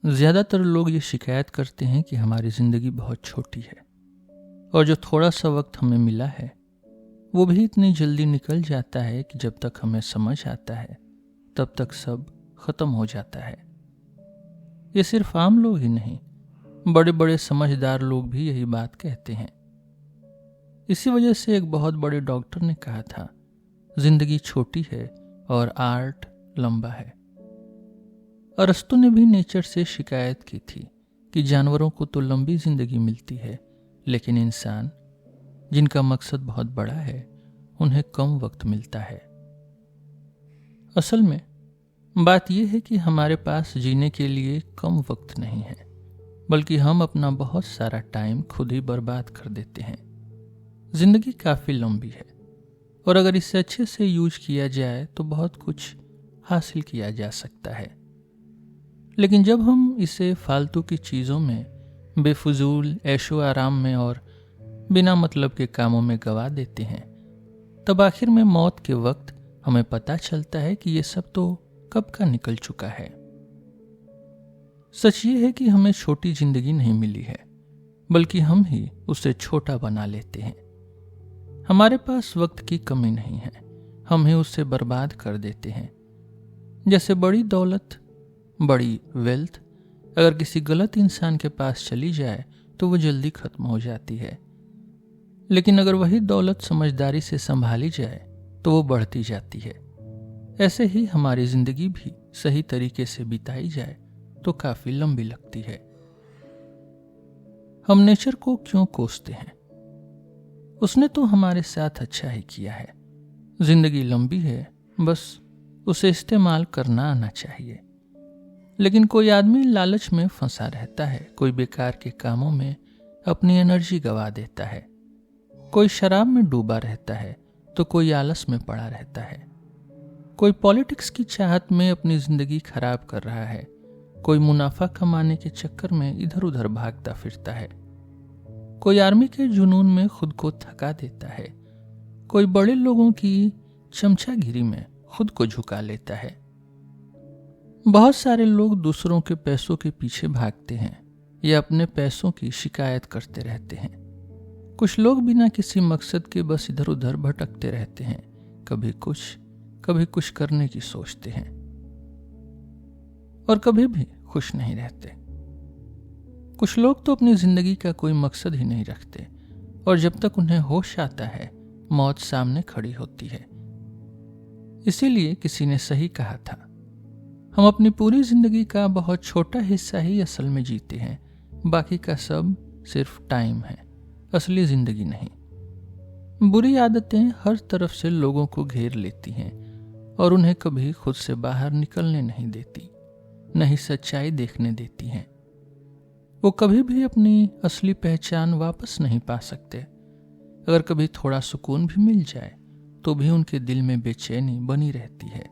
ज़्यादातर लोग ये शिकायत करते हैं कि हमारी ज़िंदगी बहुत छोटी है और जो थोड़ा सा वक्त हमें मिला है वो भी इतनी जल्दी निकल जाता है कि जब तक हमें समझ आता है तब तक सब ख़त्म हो जाता है। ये सिर्फ आम लोग ही नहीं, बड़े बड़े समझदार लोग भी यही बात कहते हैं। इसी वजह से एक बहुत बड़े डॉक्टर ने कहा था, ज़िंदगी छोटी है और आर्ट लंबा है। अरस्तु ने भी नेचर से शिकायत की थी कि जानवरों को तो लंबी जिंदगी मिलती है, लेकिन इंसान जिनका मकसद बहुत बड़ा है उन्हें कम वक्त मिलता है। असल में बात यह है कि हमारे पास जीने के लिए कम वक्त नहीं है, बल्कि हम अपना बहुत सारा टाइम खुद ही बर्बाद कर देते हैं। जिंदगी काफ़ी लंबी है और अगर इसे अच्छे से यूज किया जाए तो बहुत कुछ हासिल किया जा सकता है। लेकिन जब हम इसे फालतू की चीज़ों में, बेफजूल ऐशो आराम में और बिना मतलब के कामों में गवा देते हैं, तब आखिर में मौत के वक्त हमें पता चलता है कि ये सब तो कब का निकल चुका है। सच ये है कि हमें छोटी जिंदगी नहीं मिली है, बल्कि हम ही उसे छोटा बना लेते हैं। हमारे पास वक्त की कमी नहीं है, हम ही उसे बर्बाद कर देते हैं। जैसे बड़ी दौलत, बड़ी वेल्थ अगर किसी गलत इंसान के पास चली जाए तो वो जल्दी खत्म हो जाती है, लेकिन अगर वही दौलत समझदारी से संभाली जाए तो वो बढ़ती जाती है। ऐसे ही हमारी जिंदगी भी सही तरीके से बिताई जाए तो काफी लंबी लगती है। हम नेचर को क्यों कोसते हैं? उसने तो हमारे साथ अच्छा ही किया है। जिंदगी लंबी है, बस उसे इस्तेमाल करना आना चाहिए। लेकिन कोई आदमी लालच में फंसा रहता है, कोई बेकार के कामों में अपनी एनर्जी गवा देता है, कोई शराब में डूबा रहता है तो कोई आलस में पड़ा रहता है, कोई पॉलिटिक्स की चाहत में अपनी जिंदगी खराब कर रहा है, कोई मुनाफा कमाने के चक्कर में इधर उधर भागता फिरता है, कोई आर्मी के जुनून में खुद को थका देता है, कोई बड़े लोगों की चमचागिरी में खुद को झुका लेता है। बहुत सारे लोग दूसरों के पैसों के पीछे भागते हैं या अपने पैसों की शिकायत करते रहते हैं। कुछ लोग बिना किसी मकसद के बस इधर उधर भटकते रहते हैं, कभी कुछ करने की सोचते हैं और कभी भी खुश नहीं रहते। कुछ लोग तो अपनी जिंदगी का कोई मकसद ही नहीं रखते और जब तक उन्हें होश आता है मौत सामने खड़ी होती है। इसीलिए किसी ने सही कहा था, हम अपनी पूरी जिंदगी का बहुत छोटा हिस्सा ही असल में जीते हैं, बाकी का सब सिर्फ टाइम है, असली जिंदगी नहीं। बुरी आदतें हर तरफ से लोगों को घेर लेती हैं और उन्हें कभी खुद से बाहर निकलने नहीं देती, न ही सच्चाई देखने देती हैं। वो कभी भी अपनी असली पहचान वापस नहीं पा सकते। अगर कभी थोड़ा सुकून भी मिल जाए तो भी उनके दिल में बेचैनी बनी रहती है,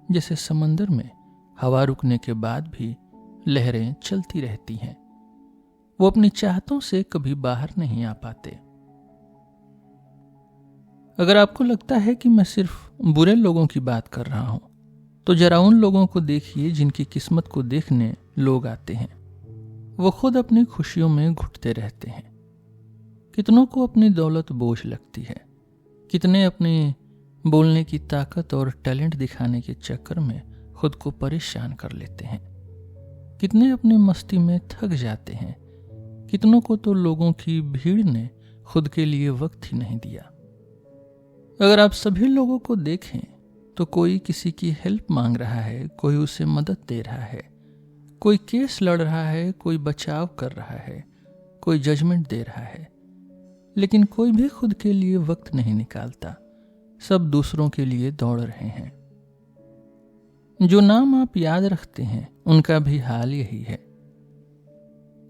जैसे समंदर में हवा रुकने के बाद भी लहरें चलती रहती हैं। वो अपनी चाहतों से कभी बाहर नहीं आ पाते। अगर आपको लगता है कि मैं सिर्फ बुरे लोगों की बात कर रहा हूं, तो जरा उन लोगों को देखिए जिनकी किस्मत को देखने लोग आते हैं। वो खुद अपनी खुशियों में घुटते रहते हैं। कितनों को अपनी दौलत बोझ लगती है, कितने अपनी बोलने की ताकत और टैलेंट दिखाने के चक्कर में खुद को परेशान कर लेते हैं। कितने अपनी मस्ती में थक जाते हैं, कितनों को तो लोगों की भीड़ ने खुद के लिए वक्त ही नहीं दिया। अगर आप सभी लोगों को देखें तो कोई किसी की हेल्प मांग रहा है, कोई उसे मदद दे रहा है, कोई केस लड़ रहा है, कोई बचाव कर रहा है, कोई जजमेंट दे रहा है, लेकिन कोई भी खुद के लिए वक्त नहीं निकालता। सब दूसरों के लिए दौड़ रहे हैं। जो नाम आप याद रखते हैं उनका भी हाल यही है।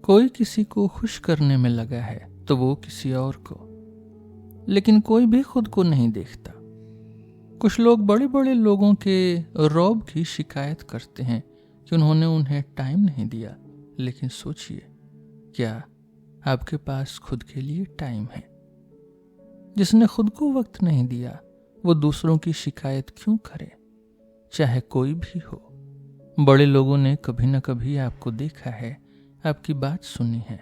कोई किसी को खुश करने में लगा है तो वो किसी और को, लेकिन कोई भी खुद को नहीं देखता। कुछ लोग बड़े बड़े लोगों के रौब की शिकायत करते हैं कि उन्होंने उन्हें टाइम नहीं दिया, लेकिन सोचिए, क्या आपके पास खुद के लिए टाइम है? जिसने खुद को वक्त नहीं दिया वो दूसरों की शिकायत क्यों करे, चाहे कोई भी हो। बड़े लोगों ने कभी न कभी आपको देखा है, आपकी बात सुनी है,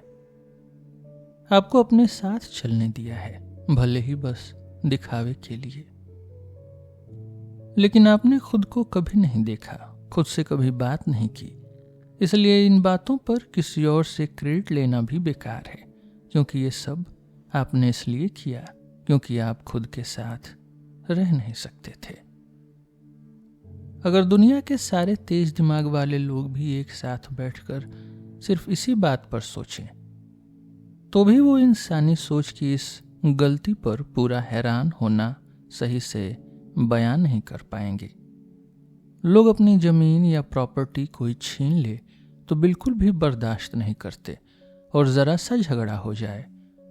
आपको अपने साथ चलने दिया है, भले ही बस दिखावे के लिए। लेकिन आपने खुद को कभी नहीं देखा, खुद से कभी बात नहीं की। इसलिए इन बातों पर किसी और से क्रेडिट लेना भी बेकार है, क्योंकि ये सब आपने इसलिए किया क्योंकि आप खुद के साथ रह नहीं सकते थे। अगर दुनिया के सारे तेज दिमाग वाले लोग भी एक साथ बैठकर सिर्फ इसी बात पर सोचें, तो भी वो इंसानी सोच की इस गलती पर पूरा हैरान होना सही से बयान नहीं कर पाएंगे। लोग अपनी जमीन या प्रॉपर्टी कोई छीन ले तो बिल्कुल भी बर्दाश्त नहीं करते, और जरा सा झगड़ा हो जाए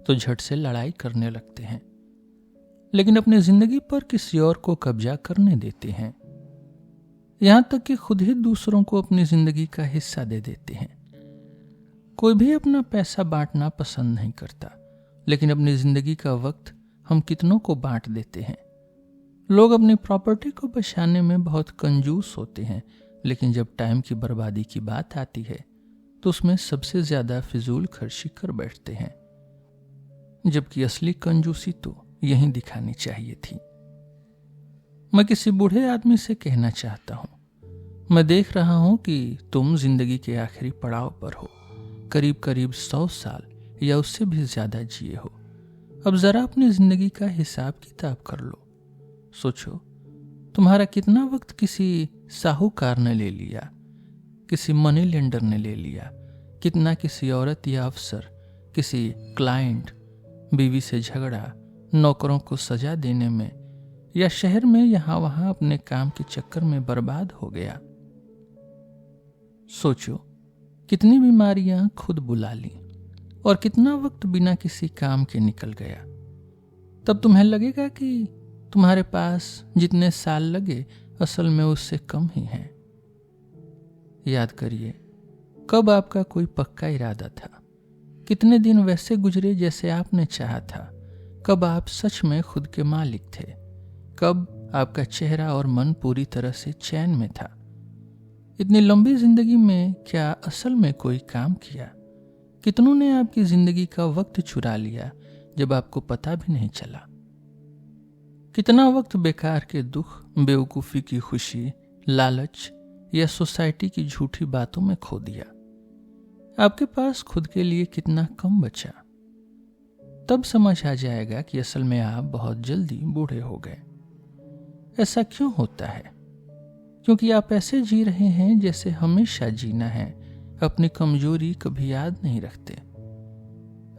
तो झट से लड़ाई करने लगते हैं। लेकिन अपनी जिंदगी पर किसी और को कब्जा करने देते हैं, यहां तक कि खुद ही दूसरों को अपनी जिंदगी का हिस्सा दे देते हैं। कोई भी अपना पैसा बांटना पसंद नहीं करता, लेकिन अपनी जिंदगी का वक्त हम कितनों को बांट देते हैं। लोग अपनी प्रॉपर्टी को बचाने में बहुत कंजूस होते हैं, लेकिन जब टाइम की बर्बादी की बात आती है तो उसमें सबसे ज्यादा फिजूल खर्ची कर बैठते हैं, जबकि असली कंजूसी तो यहीं दिखानी चाहिए थी। मैं किसी बूढ़े आदमी से कहना चाहता हूं, मैं देख रहा हूं कि तुम जिंदगी के आखिरी पड़ाव पर हो, करीब करीब 100 साल या उससे भी ज्यादा जिए हो। अब जरा अपनी जिंदगी का हिसाब किताब कर लो। सोचो, तुम्हारा कितना वक्त किसी साहूकार ने ले लिया, किसी मनी लेंडर ने ले लिया, कितना किसी औरत या अफसर, किसी क्लाइंट, बीवी से झगड़ा, नौकरों को सजा देने में, या शहर में यहां वहां अपने काम के चक्कर में बर्बाद हो गया। सोचो, कितनी बीमारियां खुद बुला ली और कितना वक्त बिना किसी काम के निकल गया। तब तुम्हें लगेगा कि तुम्हारे पास जितने साल लगे असल में उससे कम ही हैं। याद करिए, कब आपका कोई पक्का इरादा था, कितने दिन वैसे गुजरे जैसे आपने चाहा था, कब आप सच में खुद के मालिक थे, कब आपका चेहरा और मन पूरी तरह से चैन में था। इतनी लंबी जिंदगी में क्या असल में कोई काम किया? कितनों ने आपकी जिंदगी का वक्त चुरा लिया जब आपको पता भी नहीं चला? कितना वक्त बेकार के दुख, बेवकूफ़ी की खुशी, लालच या सोसाइटी की झूठी बातों में खो दिया? आपके पास खुद के लिए कितना कम बचा? तब समझ आ जाएगा कि असल में आप बहुत जल्दी बूढ़े हो गए। ऐसा क्यों होता है? क्योंकि आप ऐसे जी रहे हैं जैसे हमेशा जीना है, अपनी कमजोरी कभी याद नहीं रखते।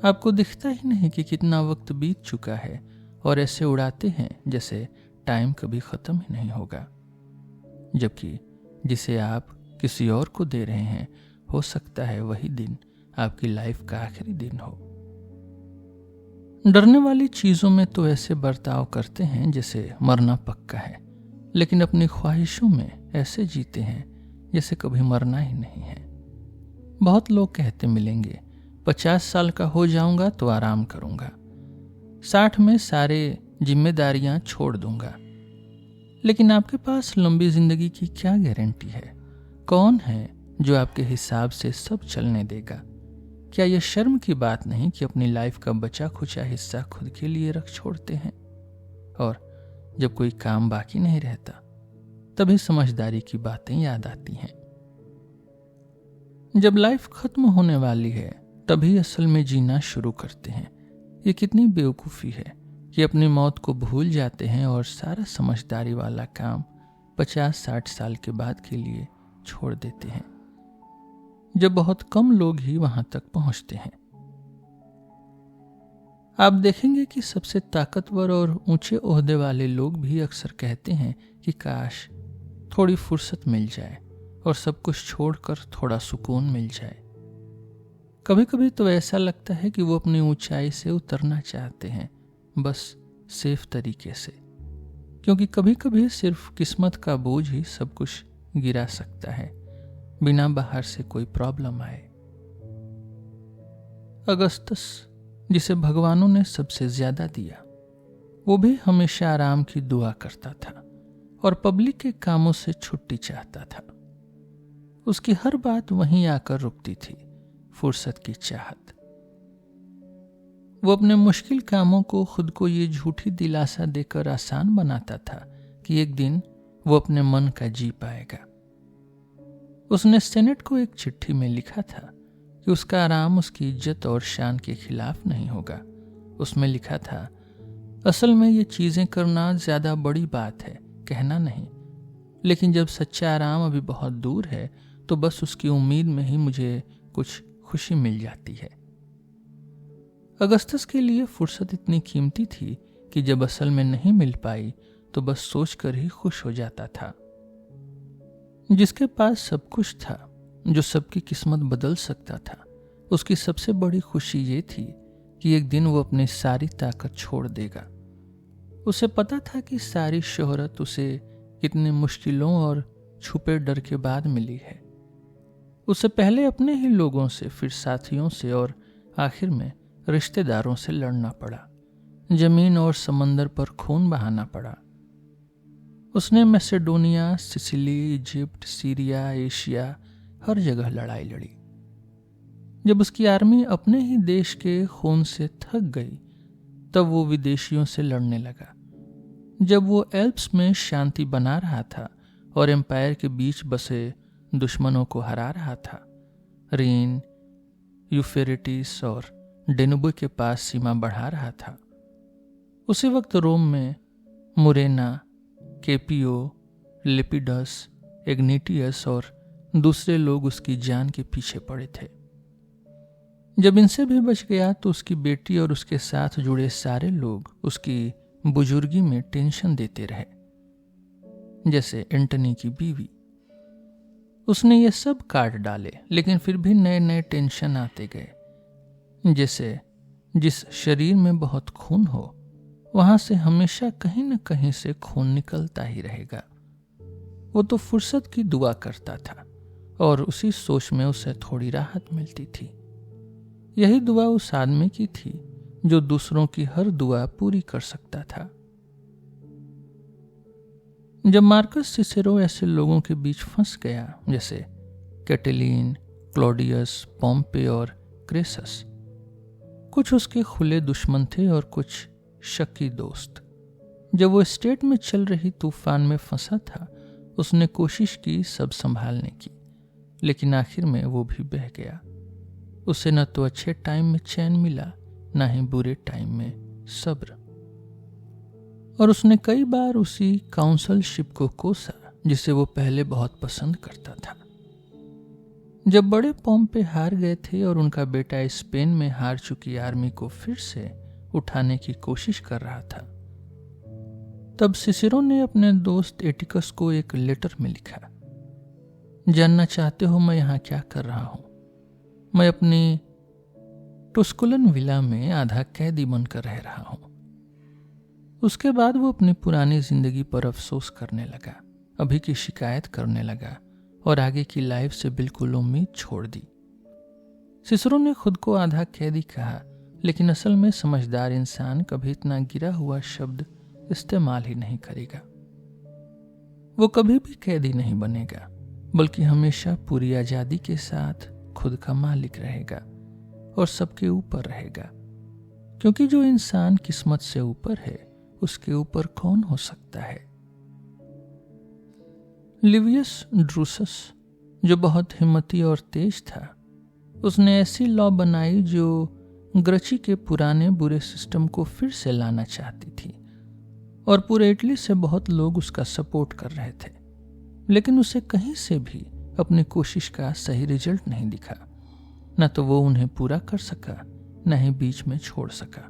आपको दिखता ही नहीं कि कितना वक्त बीत चुका है, और ऐसे उड़ाते हैं जैसे टाइम कभी खत्म ही नहीं होगा, जबकि जिसे आप किसी और को दे रहे हैं, हो सकता है वही दिन आपकी लाइफ का आखिरी दिन हो। डरने वाली चीजों में तो ऐसे बर्ताव करते हैं जैसे मरना पक्का है, लेकिन अपनी ख्वाहिशों में ऐसे जीते हैं जैसे कभी मरना ही नहीं है। बहुत लोग कहते मिलेंगे, 50 साल का हो जाऊंगा तो आराम करूंगा, 60 में सारे जिम्मेदारियां छोड़ दूंगा। लेकिन आपके पास लंबी जिंदगी की क्या गारंटी है? कौन है जो आपके हिसाब से सब चलने देगा? क्या यह शर्म की बात नहीं कि अपनी लाइफ का बचा खुचा हिस्सा खुद के लिए रख छोड़ते हैं? और जब कोई काम बाकी नहीं रहता, तभी समझदारी की बातें याद आती हैं। जब लाइफ खत्म होने वाली है, तभी असल में जीना शुरू करते हैं। ये कितनी बेवकूफ़ी है कि अपनी मौत को भूल जाते हैं और सारा समझदारी वाला काम 50-60 साल के बाद के लिए छोड़ देते हैं, जब बहुत कम लोग ही वहां तक पहुंचते हैं। आप देखेंगे कि सबसे ताकतवर और ऊंचे ओहदे वाले लोग भी अक्सर कहते हैं कि काश थोड़ी फुर्सत मिल जाए और सब कुछ छोड़कर थोड़ा सुकून मिल जाए। कभी कभी तो ऐसा लगता है कि वो अपनी ऊंचाई से उतरना चाहते हैं, बस सेफ तरीके से, क्योंकि कभी कभी सिर्फ किस्मत का बोझ ही सब कुछ गिरा सकता है, बिना बाहर से कोई प्रॉब्लम आए। अगस्तस, जिसे भगवानों ने सबसे ज्यादा दिया, वो भी हमेशा आराम की दुआ करता था और पब्लिक के कामों से छुट्टी चाहता था। उसकी हर बात वहीं आकर रुकती थी, फुर्सत की चाहत। वो अपने मुश्किल कामों को खुद को ये झूठी दिलासा देकर आसान बनाता था कि एक दिन वो अपने मन का जी पाएगा। उसने सेनेट को एक चिट्ठी में लिखा था कि उसका आराम उसकी इज्जत और शान के खिलाफ नहीं होगा। उसमें लिखा था, असल में ये चीजें करना ज्यादा बड़ी बात है, कहना नहीं, लेकिन जब सच्चा आराम अभी बहुत दूर है तो बस उसकी उम्मीद में ही मुझे कुछ खुशी मिल जाती है। अगस्तस के लिए फुर्सत इतनी कीमती थी कि जब असल में नहीं मिल पाई तो बस सोचकर ही खुश हो जाता था। जिसके पास सब कुछ था, जो सबकी किस्मत बदल सकता था, उसकी सबसे बड़ी खुशी ये थी कि एक दिन वो अपनी सारी ताकत छोड़ देगा। उसे पता था कि सारी शोहरत उसे कितनी मुश्किलों और छुपे डर के बाद मिली है। उसे पहले अपने ही लोगों से, फिर साथियों से और आखिर में रिश्तेदारों से लड़ना पड़ा। जमीन और समंदर पर खून बहाना पड़ा। उसने Macedonia, Sicily, Egypt, Syria, Asia, हर जगह लड़ाई लड़ी। जब उसकी आर्मी अपने ही देश के खून से थक गई तब वो विदेशियों से लड़ने लगा। जब वो एल्प्स में शांति बना रहा था और एम्पायर के बीच बसे दुश्मनों को हरा रहा था, रीन, यूफ्रेटिस और डेनुबे के पास सीमा बढ़ा रहा था, उसी वक्त रोम में मुरेना, केपियो, लिपिडस, एग्निटियस और दूसरे लोग उसकी जान के पीछे पड़े थे। जब इनसे भी बच गया तो उसकी बेटी और उसके साथ जुड़े सारे लोग उसकी बुजुर्गी में टेंशन देते रहे, जैसे एंटनी की बीवी। उसने ये सब काट डाले, लेकिन फिर भी नए नए टेंशन आते गए। जैसे जिस शरीर में बहुत खून हो वहां से हमेशा कहीं न कहीं से खून निकलता ही रहेगा। वो तो फुर्सत की दुआ करता था और उसी सोच में उसे थोड़ी राहत मिलती थी। यही दुआ उस आदमी की थी जो दूसरों की हर दुआ पूरी कर सकता था। जब मार्कस सिसेरो ऐसे लोगों के बीच फंस गया जैसे कैटिलीन, क्लॉडियस, पोम्पे और क्रेसस, कुछ उसके खुले दुश्मन थे और कुछ शक्की दोस्त। जब वो स्टेट में चल रही तूफान में फंसा था, उसने कोशिश की सब संभालने की, लेकिन आखिर में वो भी बह गया। उसे न तो अच्छे टाइम में चैन मिला, न ही बुरे टाइम में सब्र। और उसने कई बार उसी काउंसलशिप को कोसा जिसे वो पहले बहुत पसंद करता था। जब बड़े पोम्पे हार गए थे और उनका बेटा स्पेन में हार चुकी आर्मी को फिर से उठाने की कोशिश कर रहा था, तब सिसिरो ने अपने दोस्त एटिकस को एक लेटर में लिखा, जानना चाहते हो मैं यहाँ क्या कर रहा हूँ? मैं अपनी टुस्कुलन विला में आधा कैदी बनकर रह रहा हूँ। उसके बाद वो अपनी पुरानी जिंदगी पर अफसोस करने लगा, अभी की शिकायत करने लगा और आगे की लाइफ से बिल्कुल उम्मीद छोड़ दी। सिसरो ने खुद को आधा कैदी कहा, लेकिन असल में समझदार इंसान कभी इतना गिरा हुआ शब्द इस्तेमाल ही नहीं करेगा। वो कभी भी कैदी नहीं बनेगा, बल्कि हमेशा पूरी आजादी के साथ खुद का मालिक रहेगा और सबके ऊपर रहेगा, क्योंकि जो इंसान किस्मत से ऊपर है उसके ऊपर कौन हो सकता है। लिवियस ड्रूसस, जो बहुत हिम्मती और तेज था, उसने ऐसी लॉ बनाई जो ग्रची के पुराने बुरे सिस्टम को फिर से लाना चाहती थी और पूरे इटली से बहुत लोग उसका सपोर्ट कर रहे थे, लेकिन उसे कहीं से भी अपनी कोशिश का सही रिजल्ट नहीं दिखा। न तो वो उन्हें पूरा कर सका, न ही बीच में छोड़ सका।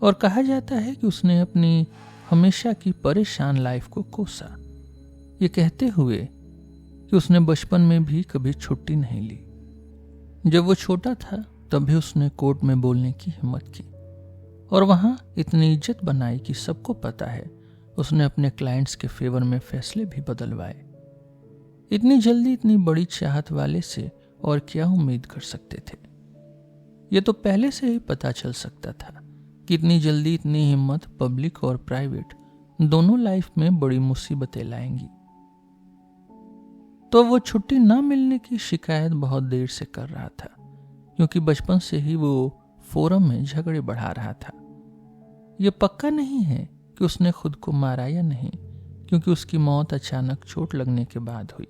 और कहा जाता है कि उसने अपनी हमेशा की परेशान लाइफ को कोसा, ये कहते हुए कि उसने बचपन में भी कभी छुट्टी नहीं ली। जब वो छोटा था तब भी उसने कोर्ट में बोलने की हिम्मत की और वहां इतनी इज्जत बनाई कि सबको पता है उसने अपने क्लाइंट्स के फेवर में फैसले भी बदलवाए। इतनी जल्दी इतनी बड़ी चाहत वाले से और क्या उम्मीद कर सकते थे? ये तो पहले से ही पता चल सकता था कि इतनी जल्दी इतनी हिम्मत पब्लिक और प्राइवेट दोनों लाइफ में बड़ी मुसीबतें लाएंगी। तो वो छुट्टी ना मिलने की शिकायत बहुत देर से कर रहा था, क्योंकि बचपन से ही वो फोरम में झगड़े बढ़ा रहा था। ये पक्का नहीं है कि उसने खुद को मारा या नहीं, क्योंकि उसकी मौत अचानक चोट लगने के बाद हुई।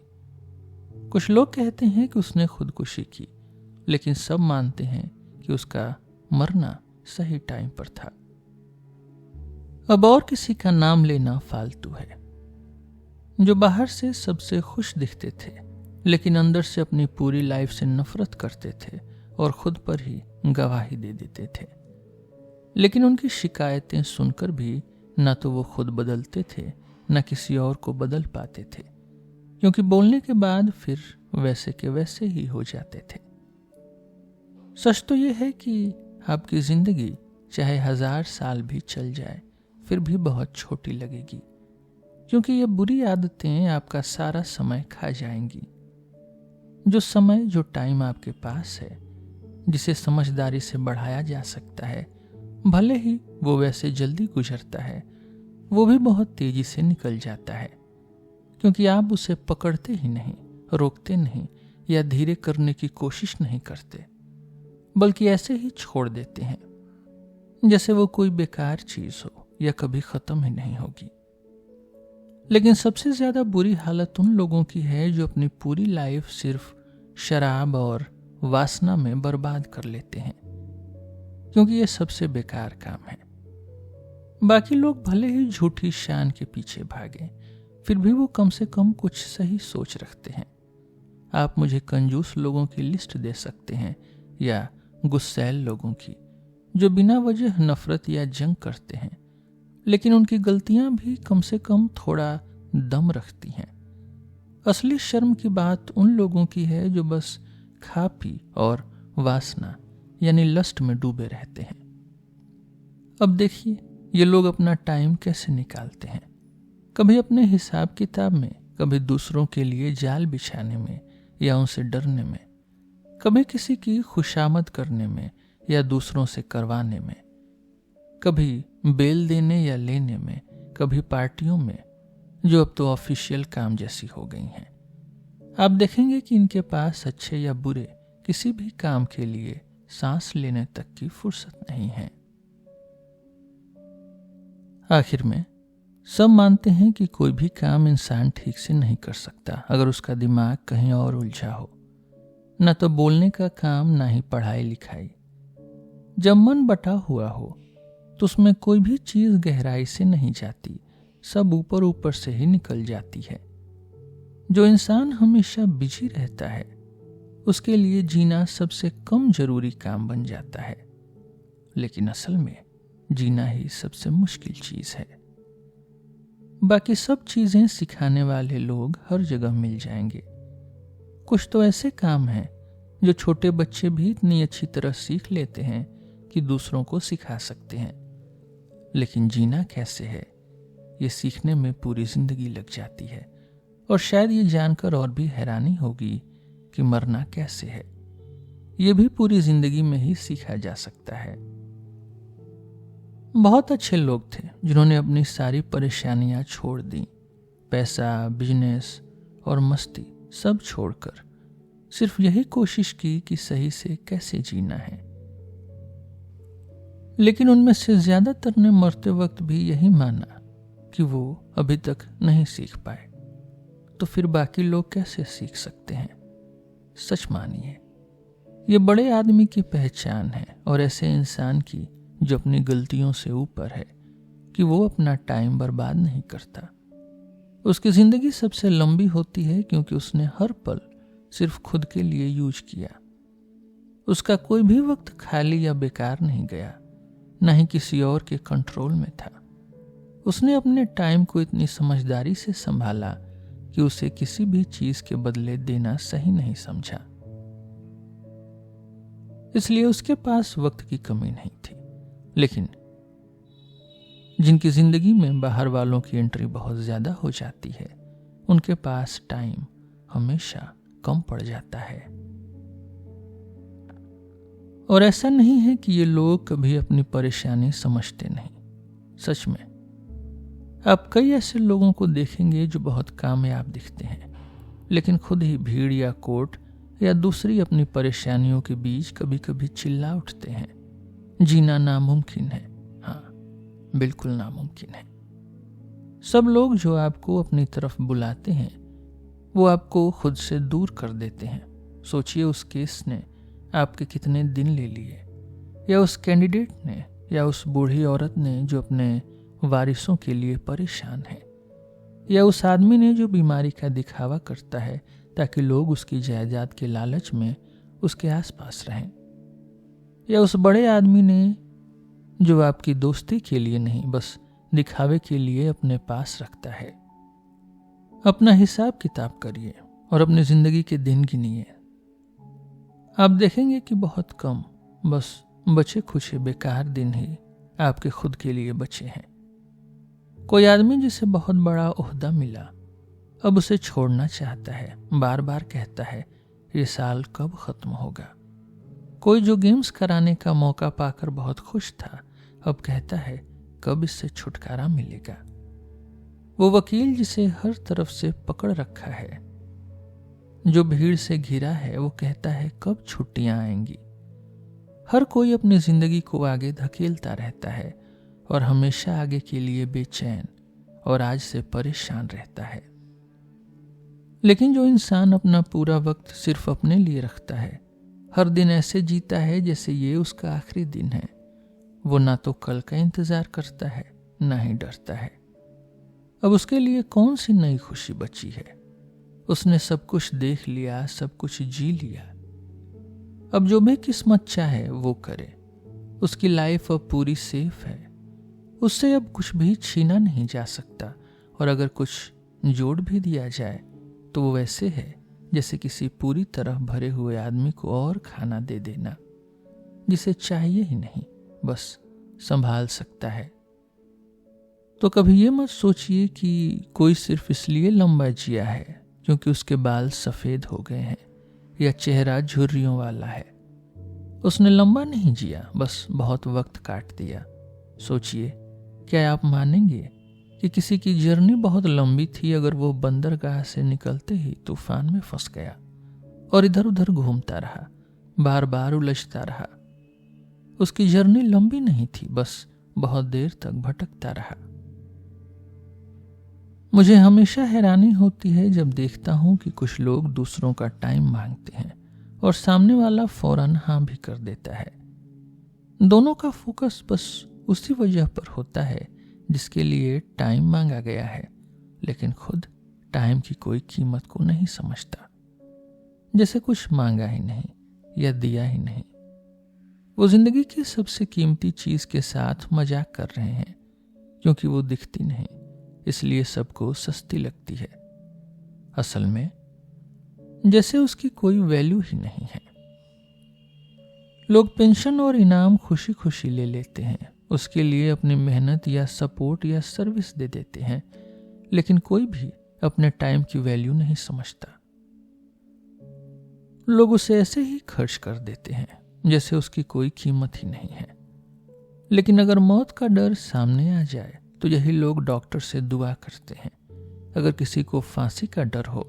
कुछ लोग कहते हैं कि उसने खुदकुशी की, लेकिन सब मानते हैं कि उसका मरना सही टाइम पर था। अब और किसी का नाम लेना फालतू है, जो बाहर से सबसे खुश दिखते थे लेकिन अंदर से अपनी पूरी लाइफ से नफरत करते थे और खुद पर ही गवाही दे देते थे। लेकिन उनकी शिकायतें सुनकर भी न तो वो खुद बदलते थे न किसी और को बदल पाते थे, क्योंकि बोलने के बाद फिर वैसे के वैसे ही हो जाते थे। सच तो ये है कि आपकी जिंदगी चाहे 1000 साल भी चल जाए फिर भी बहुत छोटी लगेगी, क्योंकि ये बुरी आदतें आपका सारा समय खा जाएंगी। जो समय, जो टाइम आपके पास है, जिसे समझदारी से बढ़ाया जा सकता है, भले ही वो वैसे जल्दी गुजरता है, वो भी बहुत तेजी से निकल जाता है, क्योंकि आप उसे पकड़ते ही नहीं, रोकते नहीं या धीरे करने की कोशिश नहीं करते, बल्कि ऐसे ही छोड़ देते हैं जैसे वो कोई बेकार चीज हो या कभी खत्म ही नहीं होगी। लेकिन सबसे ज्यादा बुरी हालत उन लोगों की है जो अपनी पूरी लाइफ सिर्फ शराब और वासना में बर्बाद कर लेते हैं, क्योंकि ये सबसे बेकार काम है। बाकी लोग भले ही झूठी शान के पीछे भागें, फिर भी वो कम से कम कुछ सही सोच रखते हैं। आप मुझे कंजूस लोगों की लिस्ट दे सकते हैं या गुस्सैल लोगों की, जो बिना वजह नफरत या जंग करते हैं, लेकिन उनकी गलतियां भी कम से कम थोड़ा दम रखती हैं। असली शर्म की बात उन लोगों की है जो बस खा पी और वासना यानी लस्ट में डूबे रहते हैं। अब देखिए ये लोग अपना टाइम कैसे निकालते हैं, कभी अपने हिसाब किताब में, कभी दूसरों के लिए जाल बिछाने में या उनसे डरने में, कभी किसी की खुशामद करने में या दूसरों से करवाने में, कभी बेल देने या लेने में, कभी पार्टियों में जो अब तो ऑफिशियल काम जैसी हो गई हैं। आप देखेंगे कि इनके पास अच्छे या बुरे किसी भी काम के लिए सांस लेने तक की फुर्सत नहीं है। आखिर में सब मानते हैं कि कोई भी काम इंसान ठीक से नहीं कर सकता अगर उसका दिमाग कहीं और उलझा हो। न तो बोलने का काम, ना ही पढ़ाई लिखाई। जब मन बटा हुआ हो तो उसमें कोई भी चीज गहराई से नहीं जाती, सब ऊपर ऊपर से ही निकल जाती है। जो इंसान हमेशा बिजी रहता है उसके लिए जीना सबसे कम जरूरी काम बन जाता है, लेकिन असल में जीना ही सबसे मुश्किल चीज है। बाकी सब चीजें सिखाने वाले लोग हर जगह मिल जाएंगे। कुछ तो ऐसे काम हैं जो छोटे बच्चे भी इतनी अच्छी तरह सीख लेते हैं कि दूसरों को सिखा सकते हैं, लेकिन जीना कैसे है ये सीखने में पूरी जिंदगी लग जाती है। और शायद ये जानकर और भी हैरानी होगी कि मरना कैसे है ये भी पूरी जिंदगी में ही सीखा जा सकता है। बहुत अच्छे लोग थे जिन्होंने अपनी सारी परेशानियां छोड़ दी, पैसा, बिजनेस और मस्ती सब छोड़कर सिर्फ यही कोशिश की कि सही से कैसे जीना है। लेकिन उनमें से ज्यादातर ने मरते वक्त भी यही माना कि वो अभी तक नहीं सीख पाए, तो फिर बाकी लोग कैसे सीख सकते हैं। सच मानिए ये बड़े आदमी की पहचान है, और ऐसे इंसान की जो अपनी गलतियों से ऊपर है कि वो अपना टाइम बर्बाद नहीं करता। उसकी जिंदगी सबसे लंबी होती है क्योंकि उसने हर पल सिर्फ खुद के लिए यूज किया। उसका कोई भी वक्त खाली या बेकार नहीं गया, ना ही किसी और के कंट्रोल में था। उसने अपने टाइम को इतनी समझदारी से संभाला कि उसे किसी भी चीज के बदले देना सही नहीं समझा। इसलिए उसके पास वक्त की कमी नहीं थी। लेकिन जिनकी जिंदगी में बाहर वालों की एंट्री बहुत ज्यादा हो जाती है, उनके पास टाइम हमेशा कम पड़ जाता है। और ऐसा नहीं है कि ये लोग कभी अपनी परेशानी समझते नहीं। सच में आप कई ऐसे लोगों को देखेंगे जो बहुत कामयाब दिखते हैं, लेकिन खुद ही भीड़ या कोर्ट या दूसरी अपनी परेशानियों के बीच कभी कभी चिल्ला उठते हैं, जीना नामुमकिन है। हाँ, बिल्कुल नामुमकिन है। सब लोग जो आपको अपनी तरफ बुलाते हैं वो आपको खुद से दूर कर देते हैं। सोचिए, उस केस ने आपके कितने दिन ले लिए, या उस कैंडिडेट ने, या उस बूढ़ी औरत ने जो अपने वारिसों के लिए परेशान है, या उस आदमी ने जो बीमारी का दिखावा करता है ताकि लोग उसकी जायदाद के लालच में उसके आसपास रहें, या उस बड़े आदमी ने जो आपकी दोस्ती के लिए नहीं बस दिखावे के लिए अपने पास रखता है। अपना हिसाब किताब करिए और अपनी जिंदगी के दिन गिनिए। आप देखेंगे कि बहुत कम, बस बचे खुचे बेकार दिन ही आपके खुद के लिए बचे हैं। कोई आदमी जिसे बहुत बड़ा ओहदा मिला अब उसे छोड़ना चाहता है, बार बार कहता है ये साल कब खत्म होगा। कोई जो गेम्स कराने का मौका पाकर बहुत खुश था अब कहता है कब इससे छुटकारा मिलेगा। वो वकील जिसे हर तरफ से पकड़ रखा है, जो भीड़ से घिरा है, वो कहता है कब छुट्टियां आएंगी। हर कोई अपनी जिंदगी को आगे धकेलता रहता है और हमेशा आगे के लिए बेचैन और आज से परेशान रहता है। लेकिन जो इंसान अपना पूरा वक्त सिर्फ अपने लिए रखता है, हर दिन ऐसे जीता है जैसे ये उसका आखिरी दिन है, वो ना तो कल का इंतजार करता है ना ही डरता है। अब उसके लिए कौन सी नई खुशी बची है? उसने सब कुछ देख लिया, सब कुछ जी लिया। अब जो भी किस्मत चाहे वो करे। उसकी लाइफ अब पूरी सेफ है, उससे अब कुछ भी छीना नहीं जा सकता, और अगर कुछ जोड़ भी दिया जाए तो वो वैसे है जैसे किसी पूरी तरह भरे हुए आदमी को और खाना दे देना, जिसे चाहिए ही नहीं, बस संभाल सकता है। तो कभी ये मत सोचिए कि कोई सिर्फ इसलिए लंबा जिया है क्योंकि उसके बाल सफेद हो गए हैं या चेहरा झुर्रियों वाला है। उसने लंबा नहीं जिया, बस बहुत वक्त काट दिया। सोचिए, क्या आप मानेंगे कि किसी की जर्नी बहुत लंबी थी अगर वो बंदरगाह से निकलते ही तूफान में फंस गया और इधर उधर घूमता रहा, बार बार उलझता रहा। उसकी जर्नी लंबी नहीं थी, बस बहुत देर तक भटकता रहा। मुझे हमेशा हैरानी होती है जब देखता हूं कि कुछ लोग दूसरों का टाइम मांगते हैं और सामने वाला फौरन हाँ भी कर देता है। दोनों का फोकस बस उसी वजह पर होता है जिसके लिए टाइम मांगा गया है, लेकिन खुद टाइम की कोई कीमत को नहीं समझता, जैसे कुछ मांगा ही नहीं या दिया ही नहीं। वो जिंदगी की सबसे कीमती चीज के साथ मजाक कर रहे हैं क्योंकि वो दिखती नहीं, इसलिए सबको सस्ती लगती है। असल में जैसे उसकी कोई वैल्यू ही नहीं है। लोग पेंशन और इनाम खुशी खुशी ले लेते हैं, उसके लिए अपनी मेहनत या सपोर्ट या सर्विस दे देते हैं, लेकिन कोई भी अपने टाइम की वैल्यू नहीं समझता। लोग उसे ऐसे ही खर्च कर देते हैं जैसे उसकी कोई कीमत ही नहीं है। लेकिन अगर मौत का डर सामने आ जाए तो यही लोग डॉक्टर से दुआ करते हैं। अगर किसी को फांसी का डर हो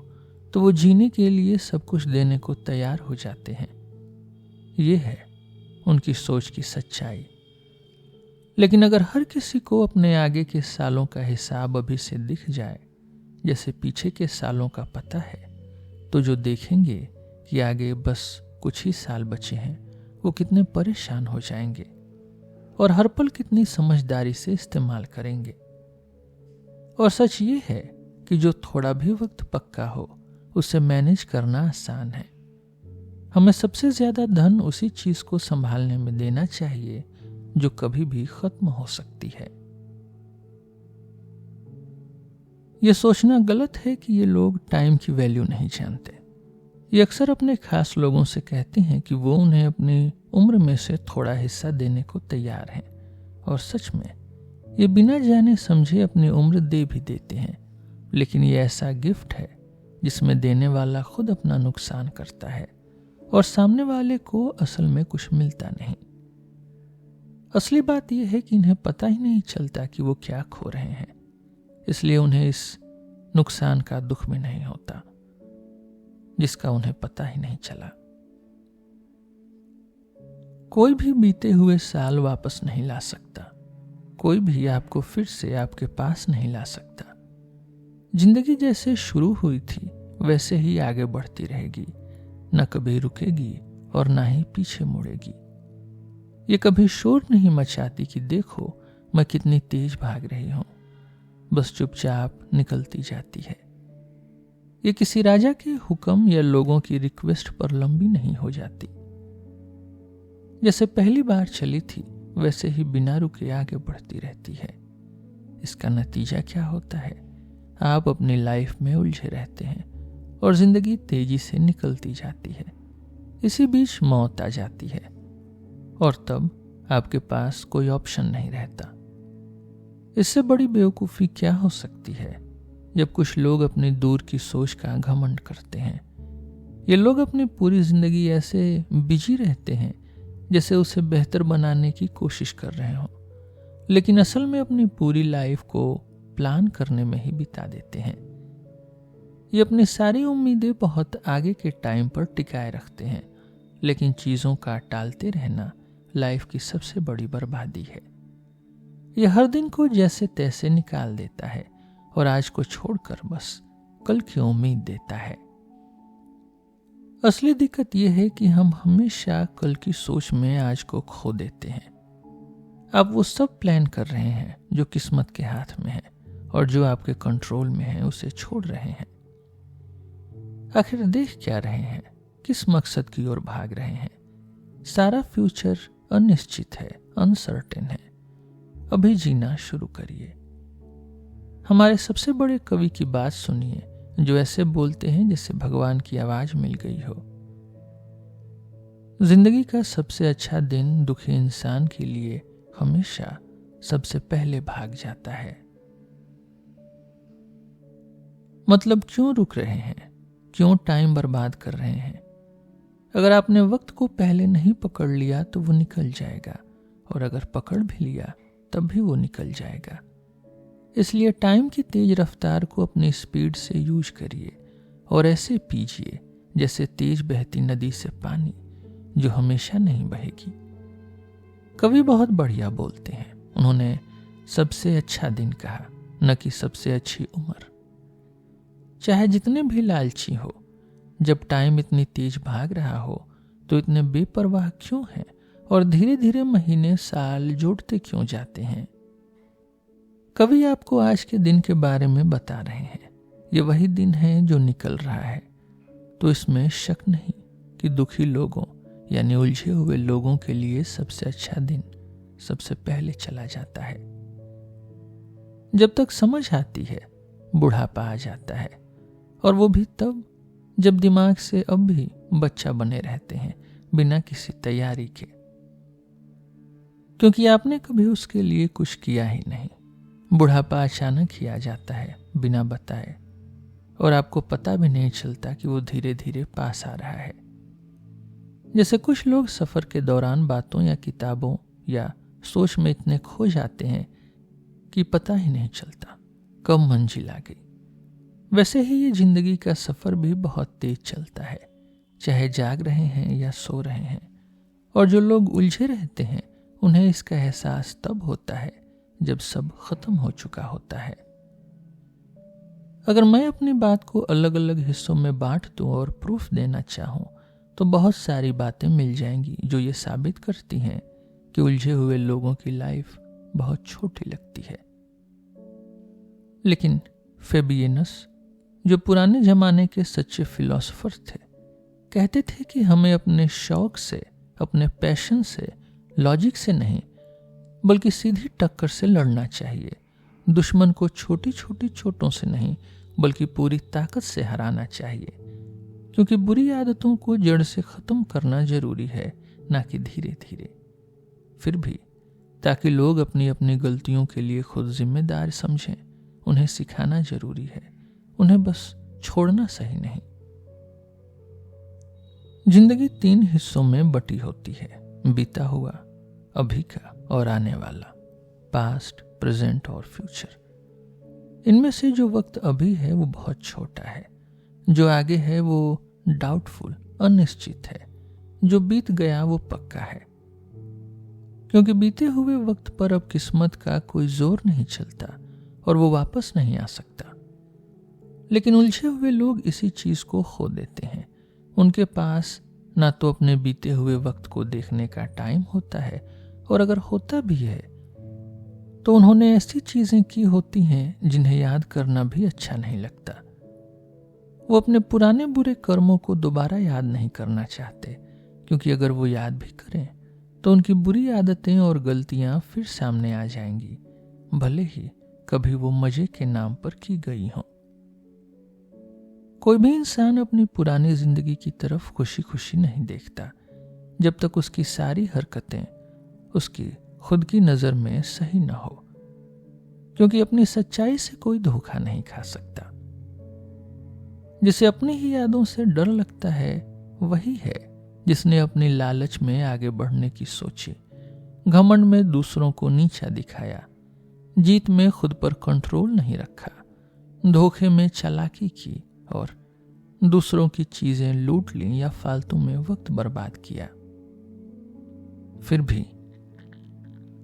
तो वो जीने के लिए सब कुछ देने को तैयार हो जाते हैं। ये है उनकी सोच की सच्चाई। लेकिन अगर हर किसी को अपने आगे के सालों का हिसाब अभी से दिख जाए जैसे पीछे के सालों का पता है, तो जो देखेंगे कि आगे बस कुछ ही साल बचे हैं वो कितने परेशान हो जाएंगे और हर पल कितनी समझदारी से इस्तेमाल करेंगे। और सच ये है कि जो थोड़ा भी वक्त पक्का हो उसे मैनेज करना आसान है। हमें सबसे ज्यादा धन उसी चीज को संभालने में देना चाहिए जो कभी भी खत्म हो सकती है। यह सोचना गलत है कि ये लोग टाइम की वैल्यू नहीं जानते। ये अक्सर अपने खास लोगों से कहते हैं कि वो उन्हें अपनी उम्र में से थोड़ा हिस्सा देने को तैयार हैं, और सच में ये बिना जाने समझे अपनी उम्र दे भी देते हैं। लेकिन ये ऐसा गिफ्ट है जिसमें देने वाला खुद अपना नुकसान करता है और सामने वाले को असल में कुछ मिलता नहीं। असली बात यह है कि इन्हें पता ही नहीं चलता कि वो क्या खो रहे हैं, इसलिए उन्हें इस नुकसान का दुख भी नहीं होता। जिसका उन्हें पता ही नहीं चला। कोई भी बीते हुए साल वापस नहीं ला सकता, कोई भी आपको फिर से आपके पास नहीं ला सकता। जिंदगी जैसे शुरू हुई थी वैसे ही आगे बढ़ती रहेगी, न कभी रुकेगी और न ही पीछे मुड़ेगी। ये कभी शोर नहीं मचाती कि देखो मैं कितनी तेज भाग रही हूं, बस चुपचाप निकलती जाती है। ये किसी राजा के हुक्म या लोगों की रिक्वेस्ट पर लंबी नहीं हो जाती। जैसे पहली बार चली थी वैसे ही बिना रुके आगे बढ़ती रहती है। इसका नतीजा क्या होता है? आप अपनी लाइफ में उलझे रहते हैं और जिंदगी तेजी से निकलती जाती है। इसी बीच मौत आ जाती है और तब आपके पास कोई ऑप्शन नहीं रहता। इससे बड़ी बेवकूफ़ी क्या हो सकती है जब कुछ लोग अपनी दूर की सोच का घमंड करते हैं। ये लोग अपनी पूरी जिंदगी ऐसे बिजी रहते हैं जैसे उसे बेहतर बनाने की कोशिश कर रहे हों, लेकिन असल में अपनी पूरी लाइफ को प्लान करने में ही बिता देते हैं। ये अपनी सारी उम्मीदें बहुत आगे के टाइम पर टिकाए रखते हैं, लेकिन चीज़ों का टालते रहना लाइफ की सबसे बड़ी बर्बादी है। ये हर दिन को जैसे तैसे निकाल देता है और आज को छोड़कर बस कल की उम्मीद देता है। असली दिक्कत यह है कि हम हमेशा कल की सोच में आज को खो देते हैं। आप वो सब प्लान कर रहे हैं जो किस्मत के हाथ में है, और जो आपके कंट्रोल में है उसे छोड़ रहे हैं। आखिर देख क्या रहे हैं? किस मकसद की ओर भाग रहे हैं? सारा फ्यूचर अनिश्चित है, अनसर्टेन है। अभी जीना शुरू करिए। हमारे सबसे बड़े कवि की बात सुनिए, जो ऐसे बोलते हैं जैसे भगवान की आवाज मिल गई हो। जिंदगी का सबसे अच्छा दिन दुखी इंसान के लिए हमेशा सबसे पहले भाग जाता है। मतलब क्यों रुक रहे हैं? क्यों टाइम बर्बाद कर रहे हैं? अगर आपने वक्त को पहले नहीं पकड़ लिया तो वो निकल जाएगा, और अगर पकड़ भी लिया तब भी वो निकल जाएगा। इसलिए टाइम की तेज रफ्तार को अपनी स्पीड से यूज करिए और ऐसे पीजिए जैसे तेज बहती नदी से पानी, जो हमेशा नहीं बहेगी। कवि बहुत बढ़िया बोलते हैं। उन्होंने सबसे अच्छा दिन कहा, न कि सबसे अच्छी उम्र। चाहे जितने भी लालची हो, जब टाइम इतनी तेज भाग रहा हो तो इतने बेपरवाह क्यों हैं और धीरे धीरे महीने साल जोड़ते क्यों जाते हैं? कवि आपको आज के दिन के बारे में बता रहे हैं। ये वही दिन है जो निकल रहा है, तो इसमें शक नहीं कि दुखी लोगों यानी उलझे हुए लोगों के लिए सबसे अच्छा दिन सबसे पहले चला जाता है। जब तक समझ आती है बुढ़ापा आ जाता है, और वो भी तब जब दिमाग से अब भी बच्चा बने रहते हैं बिना किसी तैयारी के, क्योंकि आपने कभी उसके लिए कुछ किया ही नहीं। बुढ़ापा अचानक ही आ जाता है बिना बताए, और आपको पता भी नहीं चलता कि वो धीरे धीरे पास आ रहा है। जैसे कुछ लोग सफर के दौरान बातों या किताबों या सोच में इतने खो जाते हैं कि पता ही नहीं चलता कब मंजिल आ गई। वैसे ही ये जिंदगी का सफर भी बहुत तेज चलता है, चाहे जाग रहे हैं या सो रहे हैं। और जो लोग उलझे रहते हैं उन्हें इसका एहसास तब होता है जब सब खत्म हो चुका होता है। अगर मैं अपनी बात को अलग अलग हिस्सों में बांट दूं और प्रूफ देना चाहूं तो बहुत सारी बातें मिल जाएंगी जो ये साबित करती हैं कि उलझे हुए लोगों की लाइफ बहुत छोटी लगती है। लेकिन फेबियनस, जो पुराने जमाने के सच्चे फिलोसोफर थे, कहते थे कि हमें अपने शौक से, अपने पैशन से, लॉजिक से नहीं बल्कि सीधी टक्कर से लड़ना चाहिए। दुश्मन को छोटी छोटी चोटों से नहीं बल्कि पूरी ताकत से हराना चाहिए, क्योंकि बुरी आदतों को जड़ से खत्म करना जरूरी है, ना कि धीरे धीरे। फिर भी ताकि लोग अपनी अपनी गलतियों के लिए खुद जिम्मेदार समझें, उन्हें सिखाना जरूरी है, उन्हें बस छोड़ना सही नहीं। जिंदगी 3 हिस्सों में बटी होती है, बीता हुआ, अभी का और आने वाला, पास्ट, प्रेजेंट और फ्यूचर। इनमें से जो वक्त अभी है वो बहुत छोटा है, जो आगे है वो डाउटफुल, अनिश्चित है। जो बीत गया वो पक्का है, क्योंकि बीते हुए वक्त पर अब किस्मत का कोई जोर नहीं चलता और वो वापस नहीं आ सकता। लेकिन उलझे हुए लोग इसी चीज को खो देते हैं। उनके पास ना तो अपने बीते हुए वक्त को देखने का टाइम होता है, और अगर होता भी है तो उन्होंने ऐसी चीजें की होती हैं जिन्हें याद करना भी अच्छा नहीं लगता। वो अपने पुराने बुरे कर्मों को दोबारा याद नहीं करना चाहते, क्योंकि अगर वो याद भी करें तो उनकी बुरी आदतें और गलतियां फिर सामने आ जाएंगी, भले ही कभी वो मजे के नाम पर की गई हों। कोई भी इंसान अपनी पुरानी जिंदगी की तरफ खुशी खुशी नहीं देखता जब तक उसकी सारी हरकतें उसकी खुद की नजर में सही न हो, क्योंकि अपनी सच्चाई से कोई धोखा नहीं खा सकता। जिसे अपनी ही यादों से डर लगता है वही है जिसने अपनी लालच में आगे बढ़ने की सोची, घमंड में दूसरों को नीचा दिखाया, जीत में खुद पर कंट्रोल नहीं रखा, धोखे में चालाकी की और दूसरों की चीजें लूट ली या फालतू में वक्त बर्बाद किया। फिर भी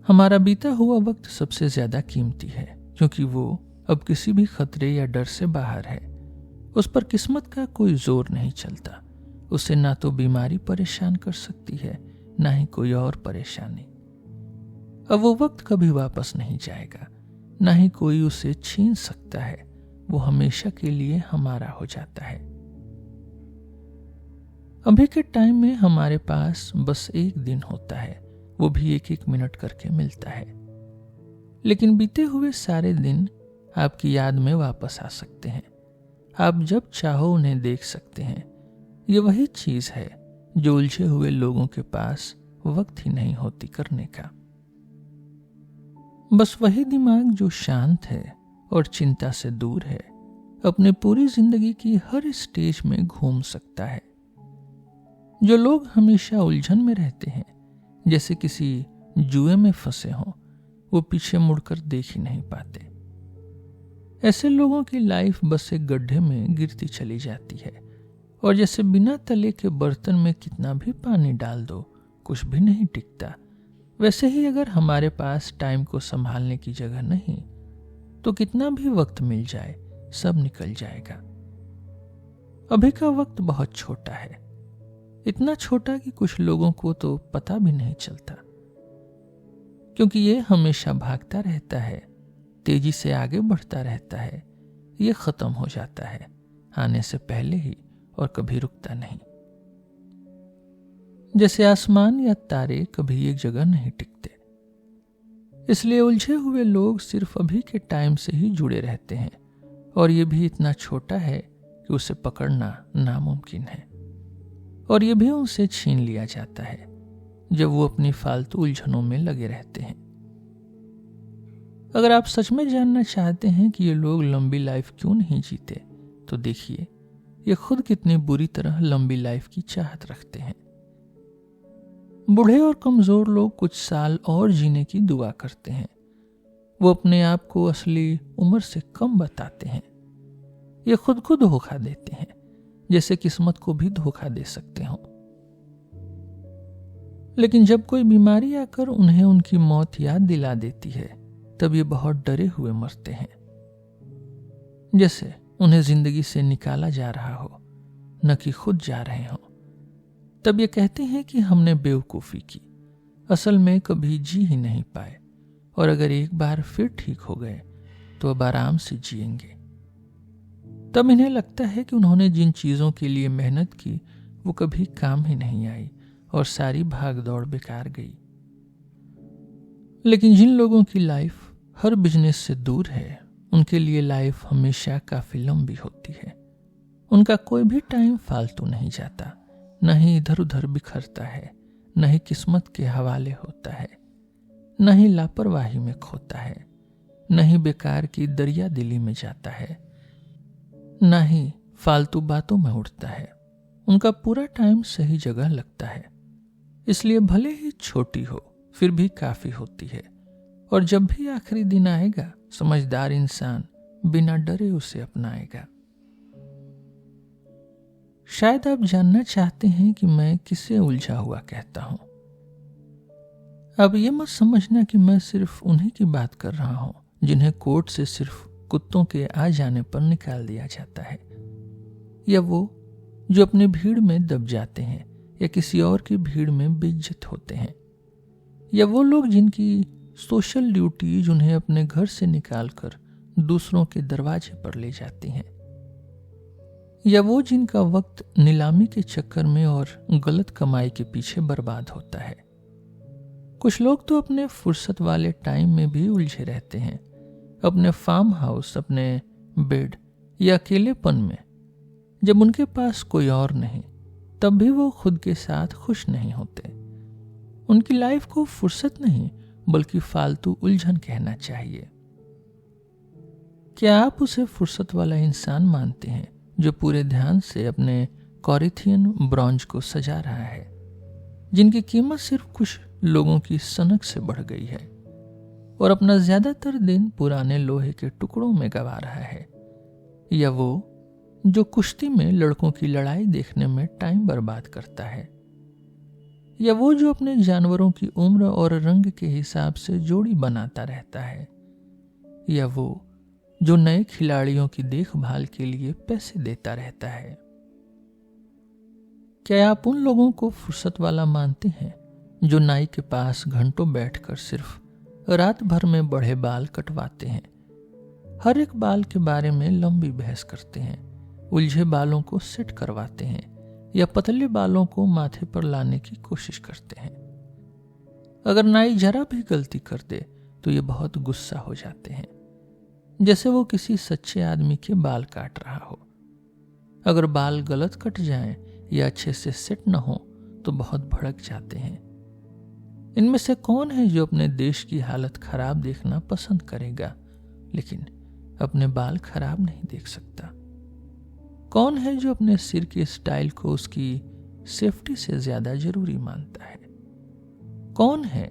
हमारा बीता हुआ वक्त सबसे ज्यादा कीमती है, क्योंकि वो अब किसी भी खतरे या डर से बाहर है। उस पर किस्मत का कोई जोर नहीं चलता। उसे ना तो बीमारी परेशान कर सकती है, ना ही कोई और परेशानी। अब वो वक्त कभी वापस नहीं जाएगा, ना ही कोई उसे छीन सकता है। वो हमेशा के लिए हमारा हो जाता है। अभी के टाइम में हमारे पास बस एक दिन होता है, वो भी एक एक मिनट करके मिलता है। लेकिन बीते हुए सारे दिन आपकी याद में वापस आ सकते हैं। आप जब चाहो उन्हें देख सकते हैं। ये वही चीज है जो उलझे हुए लोगों के पास वक्त ही नहीं होती करने का। बस वही दिमाग जो शांत है और चिंता से दूर है, अपने पूरी जिंदगी की हर स्टेज में घूम सकता है। जो लोग हमेशा उलझन में रहते हैं, जैसे किसी जुए में फंसे हों, वो पीछे मुड़कर देख ही नहीं पाते। ऐसे लोगों की लाइफ बस एक गड्ढे में गिरती चली जाती है, और जैसे बिना तले के बर्तन में कितना भी पानी डाल दो कुछ भी नहीं टिकता, वैसे ही अगर हमारे पास टाइम को संभालने की जगह नहीं तो कितना भी वक्त मिल जाए सब निकल जाएगा। अभी का वक्त बहुत छोटा है, इतना छोटा कि कुछ लोगों को तो पता भी नहीं चलता, क्योंकि ये हमेशा भागता रहता है, तेजी से आगे बढ़ता रहता है। ये खत्म हो जाता है आने से पहले ही और कभी रुकता नहीं। जैसे आसमान या तारे कभी एक जगह नहीं टिकते, इसलिए उलझे हुए लोग सिर्फ अभी के टाइम से ही जुड़े रहते हैं, और ये भी इतना छोटा है कि उसे पकड़ना नामुमकिन है, और ये भी उनसे छीन लिया जाता है जब वो अपनी फालतू उलझनों में लगे रहते हैं। अगर आप सच में जानना चाहते हैं कि ये लोग लंबी लाइफ क्यों नहीं जीते, तो देखिए ये खुद कितनी बुरी तरह लंबी लाइफ की चाहत रखते हैं। बूढ़े और कमजोर लोग कुछ साल और जीने की दुआ करते हैं। वो अपने आप को असली उम्र से कम बताते हैं। ये खुद को धोखा देते हैं, जैसे किस्मत को भी धोखा दे सकते हो। लेकिन जब कोई बीमारी आकर उन्हें उनकी मौत याद दिला देती है, तब ये बहुत डरे हुए मरते हैं, जैसे उन्हें जिंदगी से निकाला जा रहा हो, न कि खुद जा रहे हो। तब ये कहते हैं कि हमने बेवकूफ़ी की, असल में कभी जी ही नहीं पाए, और अगर एक बार फिर ठीक हो गए तो अब आराम से जिएंगे। तब इन्हें लगता है कि उन्होंने जिन चीज़ों के लिए मेहनत की वो कभी काम ही नहीं आई और सारी भाग दौड़ बेकार गई। लेकिन जिन लोगों की लाइफ हर बिजनेस से दूर है, उनके लिए लाइफ हमेशा काफ़ी लंबी होती है। उनका कोई भी टाइम फालतू नहीं जाता, न ही इधर उधर बिखरता है, न ही किस्मत के हवाले होता है, न ही लापरवाही में खोता है, न ही बेकार की दरिया दिली में जाता है, न ही फालतू बातों में उड़ता है। उनका पूरा टाइम सही जगह लगता है, इसलिए भले ही छोटी हो फिर भी काफी होती है। और जब भी आखिरी दिन आएगा, समझदार इंसान बिना डरे उसे अपनाएगा। शायद आप जानना चाहते हैं कि मैं किसे उलझा हुआ कहता हूं। अब ये मत समझना कि मैं सिर्फ उन्हीं की बात कर रहा हूं जिन्हें कोर्ट से सिर्फ कुत्तों के आ जाने पर निकाल दिया जाता है, या वो जो अपनी भीड़ में दब जाते हैं या किसी और की भीड़ में बेइज्जत होते हैं, या वो लोग जिनकी सोशल ड्यूटीज उन्हें अपने घर से निकालकर दूसरों के दरवाजे पर ले जाती हैं, या वो जिनका वक्त नीलामी के चक्कर में और गलत कमाई के पीछे बर्बाद होता है। कुछ लोग तो अपने फुर्सत वाले टाइम में भी उलझे रहते हैं, अपने फार्म हाउस, अपने बेड या अकेलेपन में। जब उनके पास कोई और नहीं, तब भी वो खुद के साथ खुश नहीं होते। उनकी लाइफ को फुर्सत नहीं बल्कि फालतू उलझन कहना चाहिए। क्या आप उसे फुर्सत वाला इंसान मानते हैं जो पूरे ध्यान से अपने कॉरिथियन ब्रॉन्ज को सजा रहा है, जिनकी कीमत सिर्फ कुछ लोगों की सनक से बढ़ गई है और अपना ज्यादातर दिन पुराने लोहे के टुकड़ों में गंवा रहा है, या वो जो कुश्ती में लड़कों की लड़ाई देखने में टाइम बर्बाद करता है, या वो जो अपने जानवरों की उम्र और रंग के हिसाब से जोड़ी बनाता रहता है, या वो जो नए खिलाड़ियों की देखभाल के लिए पैसे देता रहता है। क्या आप उन लोगों को फुर्सत वाला मानते हैं जो नाई के पास घंटों बैठकर सिर्फ रात भर में बढ़े बाल कटवाते हैं, हर एक बाल के बारे में लंबी बहस करते हैं, उलझे बालों को सेट करवाते हैं या पतले बालों को माथे पर लाने की कोशिश करते हैं? अगर नाई जरा भी गलती कर दे तो ये बहुत गुस्सा हो जाते हैं, जैसे वो किसी सच्चे आदमी के बाल काट रहा हो। अगर बाल गलत कट जाएं या अच्छे से सेट न हो तो बहुत भड़क जाते हैं। इनमें से कौन है जो अपने देश की हालत खराब देखना पसंद करेगा लेकिन अपने बाल खराब नहीं देख सकता? कौन है जो अपने सिर के स्टाइल को उसकी सेफ्टी से ज्यादा जरूरी मानता है? कौन है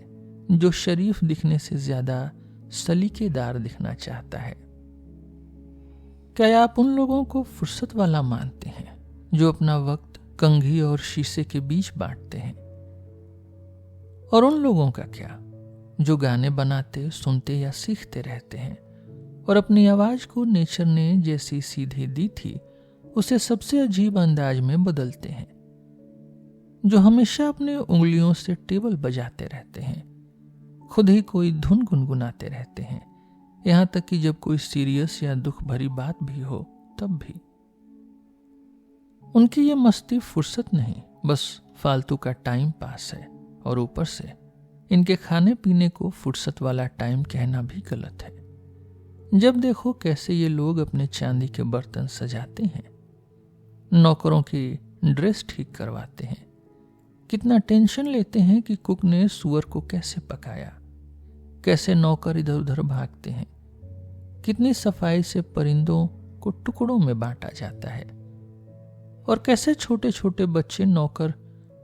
जो शरीफ दिखने से ज्यादा सलीकेदार दिखना चाहता है? क्या आप उन लोगों को फुर्सत वाला मानते हैं जो अपना वक्त कंघी और शीशे के बीच बांटते हैं? और उन लोगों का क्या जो गाने बनाते, सुनते या सीखते रहते हैं और अपनी आवाज को नेचर ने जैसी सीधे दी थी उसे सबसे अजीब अंदाज में बदलते हैं, जो हमेशा अपने उंगलियों से टेबल बजाते रहते हैं, खुद ही कोई धुन गुनगुनाते रहते हैं, यहां तक कि जब कोई सीरियस या दुख भरी बात भी हो तब भी। उनकी ये मस्ती फुर्सत नहीं, बस फालतू का टाइम पास है, और ऊपर से इनके खाने पीने को फुर्सत वाला टाइम कहना भी गलत है। जब देखो कैसे ये लोग अपने चांदी के बर्तन सजाते हैं, नौकरों की ड्रेस ठीक करवाते हैं, कितना टेंशन लेते हैं कि कुक ने सुअर को कैसे पकाया, कैसे नौकर इधर उधर भागते हैं, कितनी सफाई से परिंदों को टुकड़ों में बांटा जाता है, और कैसे छोटे छोटे बच्चे नौकर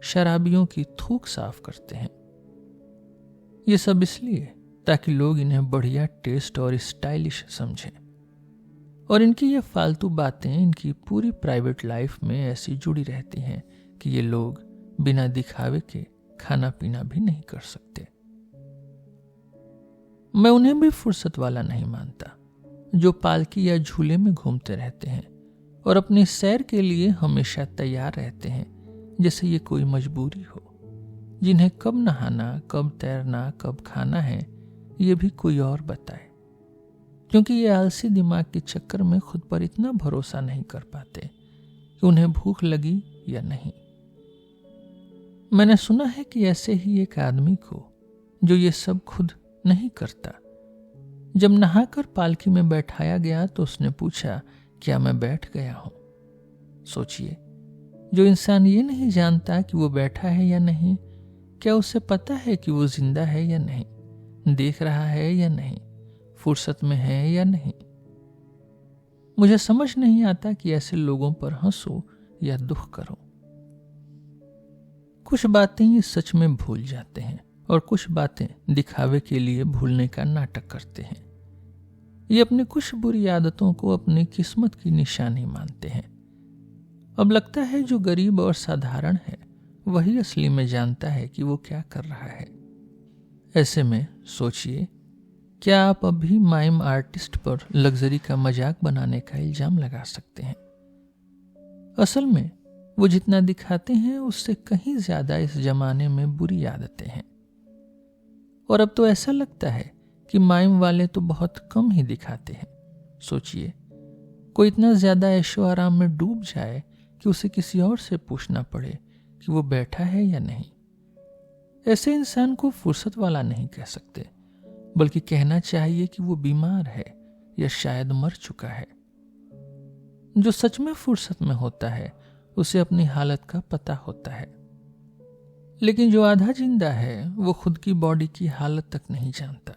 शराबियों की थूक साफ करते हैं। ये सब इसलिए ताकि लोग इन्हें बढ़िया टेस्ट और स्टाइलिश समझें, और इनकी ये फालतू बातें इनकी पूरी प्राइवेट लाइफ में ऐसी जुड़ी रहती हैं कि ये लोग बिना दिखावे के खाना पीना भी नहीं कर सकते। मैं उन्हें भी फुर्सत वाला नहीं मानता जो पालकी या झूले में घूमते रहते हैं और अपनी सैर के लिए हमेशा तैयार रहते हैं जैसे ये कोई मजबूरी हो, जिन्हें कब नहाना, कब तैरना, कब खाना है ये भी कोई और बताए, क्योंकि ये आलसी दिमाग के चक्कर में खुद पर इतना भरोसा नहीं कर पाते कि उन्हें भूख लगी या नहीं। मैंने सुना है कि ऐसे ही एक आदमी को जो ये सब खुद नहीं करता, जब नहाकर पालकी में बैठाया गया तो उसने पूछा, क्या मैं बैठ गया हूं? सोचिए, जो इंसान ये नहीं जानता कि वो बैठा है या नहीं, क्या उसे पता है कि वो जिंदा है या नहीं, देख रहा है या नहीं, फुर्सत में है या नहीं? मुझे समझ नहीं आता कि ऐसे लोगों पर हंसो या दुख करो। कुछ बातें ये सच में भूल जाते हैं और कुछ बातें दिखावे के लिए भूलने का नाटक करते हैं। ये अपनी कुछ बुरी आदतों को अपनी किस्मत की निशानी मानते हैं अब लगता है जो गरीब और साधारण है वही असली में जानता है कि वो क्या कर रहा है। ऐसे में सोचिए, क्या आप अभी माइम आर्टिस्ट पर लग्जरी का मजाक बनाने का इल्जाम लगा सकते हैं? असल में वो जितना दिखाते हैं उससे कहीं ज्यादा इस जमाने में बुरी आदतें हैं। और अब तो ऐसा लगता है कि माइम वाले तो बहुत कम ही दिखाते हैं। सोचिए, कोई इतना ज्यादा ऐशो आराम में डूब जाए कि उसे किसी और से पूछना पड़े कि वो बैठा है या नहीं। ऐसे इंसान को फुर्सत वाला नहीं कह सकते, बल्कि कहना चाहिए कि वो बीमार है या शायद मर चुका है। जो सच में फुर्सत में होता है उसे अपनी हालत का पता होता है, लेकिन जो आधा जिंदा है वो खुद की बॉडी की हालत तक नहीं जानता।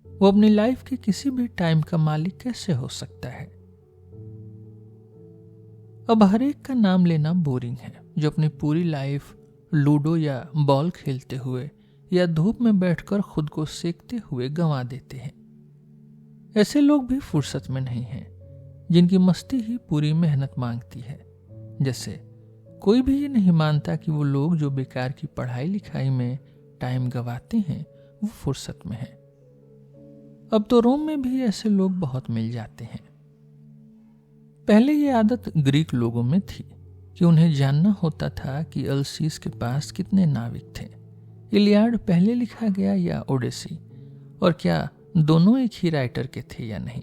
वो अपनी लाइफ के किसी भी टाइम का मालिक कैसे हो सकता है? अब हर एक का नाम लेना बोरिंग है, जो अपनी पूरी लाइफ लूडो या बॉल खेलते हुए या धूप में बैठकर खुद को सेकते हुए गंवा देते हैं। ऐसे लोग भी फुर्सत में नहीं हैं, जिनकी मस्ती ही पूरी मेहनत मांगती है। जैसे कोई भी ये नहीं मानता कि वो लोग जो बेकार की पढ़ाई लिखाई में टाइम गंवाते हैं वो फुर्सत में है। अब तो रोम में भी ऐसे लोग बहुत मिल जाते हैं। पहले ये आदत ग्रीक लोगों में थी कि उन्हें जानना होता था कि अल्सीस के पास कितने नाविक थे, इलियाड पहले लिखा गया या ओडेसी, और क्या दोनों एक ही राइटर के थे या नहीं।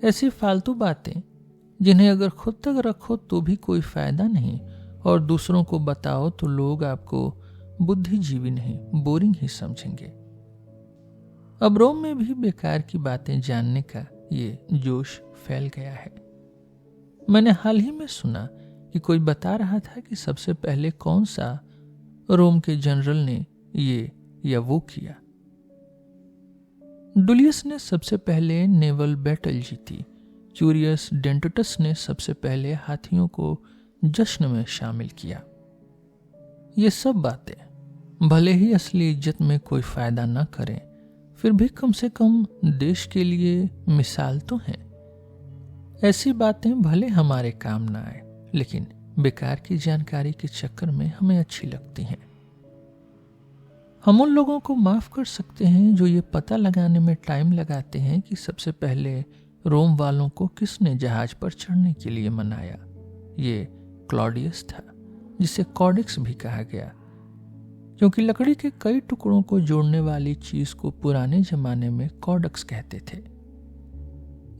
ऐसी फालतू बातें जिन्हें अगर खुद तक रखो तो भी कोई फायदा नहीं और दूसरों को बताओ तो लोग आपको बुद्धिजीवी नहीं, बोरिंग ही समझेंगे। अब रोम में भी बेकार की बातें जानने का ये जोश फैल गया है। मैंने हाल ही में सुना कि कोई बता रहा था कि सबसे पहले कौन सा रोम के जनरल ने ये या वो किया। डुलियस ने सबसे पहले नेवल बैटल जीती। क्यूरियस डेंटुटस ने सबसे पहले हाथियों को जश्न में शामिल किया। ये सब बातें भले ही असली इज्जत में कोई फायदा ना करें, फिर भी कम से कम देश के लिए मिसाल तो हैं। ऐसी बातें भले हमारे काम ना आए, लेकिन बेकार की जानकारी के चक्कर में हमें अच्छी लगती हैं। हम उन लोगों को माफ कर सकते हैं जो ये पता लगाने में टाइम लगाते हैं कि सबसे पहले रोम वालों को किसने जहाज पर चढ़ने के लिए मनाया। ये क्लॉडियस था, जिसे कॉडेक्स भी कहा गया, क्योंकि लकड़ी के कई टुकड़ों को जोड़ने वाली चीज को पुराने जमाने में कॉडेक्स कहते थे।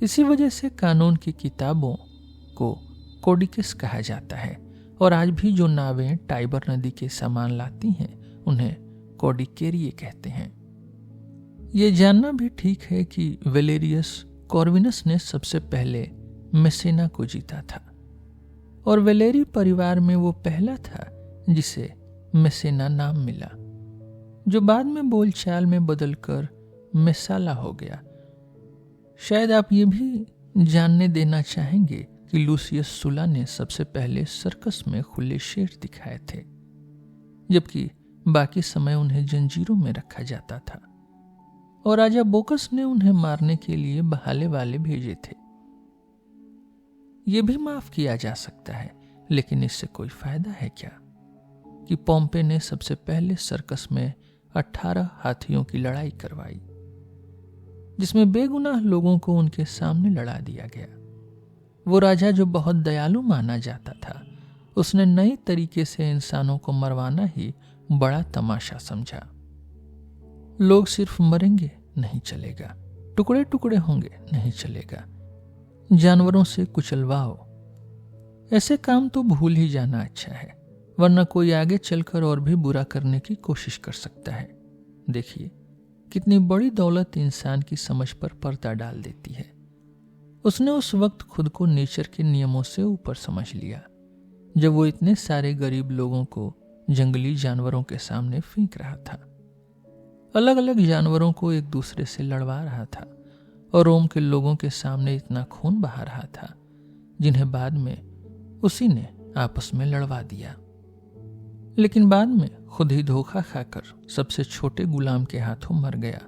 इसी वजह से कानून की किताबों को कोडिकस कहा जाता है, और आज भी जो नावें टाइबर नदी के सामान लाती हैं उन्हें कोडिकेरिये कहते हैं। ये जानना भी ठीक है कि वेलेरियस कॉर्विनस ने सबसे पहले मेसेना को जीता था, और वेलेरी परिवार में वो पहला था जिसे मेसेना नाम मिला, जो बाद में बोलचाल में बदलकर मेसाला हो गया। शायद आप ये भी जानने देना चाहेंगे कि लूसियस सुला ने सबसे पहले सर्कस में खुले शेर दिखाए थे, जबकि बाकी समय उन्हें जंजीरों में रखा जाता था, और राजा बोकस ने उन्हें मारने के लिए बहाले वाले भेजे थे। यह भी माफ किया जा सकता है, लेकिन इससे कोई फायदा है क्या कि पोम्पे ने सबसे पहले सर्कस में 18 हाथियों की लड़ाई करवाई, जिसमें बेगुनाह लोगों को उनके सामने लड़ा दिया गया। वो राजा जो बहुत दयालु माना जाता था, उसने नई तरीके से इंसानों को मरवाना ही बड़ा तमाशा समझा। लोग सिर्फ मरेंगे नहीं चलेगा, टुकड़े टुकड़े होंगे नहीं चलेगा, जानवरों से कुचलवाओ, ऐसे काम तो भूल ही जाना अच्छा है, वरना कोई आगे चलकर और भी बुरा करने की कोशिश कर सकता है। देखिए कितनी बड़ी दौलत इंसान की समझ पर पर्दा डाल देती है। उसने उस वक्त खुद को नेचर के नियमों से ऊपर समझ लिया, जब वो इतने सारे गरीब लोगों को जंगली जानवरों के सामने फेंक रहा था, अलग अलग जानवरों को एक दूसरे से लड़वा रहा था, और रोम के लोगों के सामने इतना खून बहा रहा था, जिन्हें बाद में उसी ने आपस में लड़वा दिया। लेकिन बाद में खुद ही धोखा खाकर सबसे छोटे गुलाम के हाथों मर गया,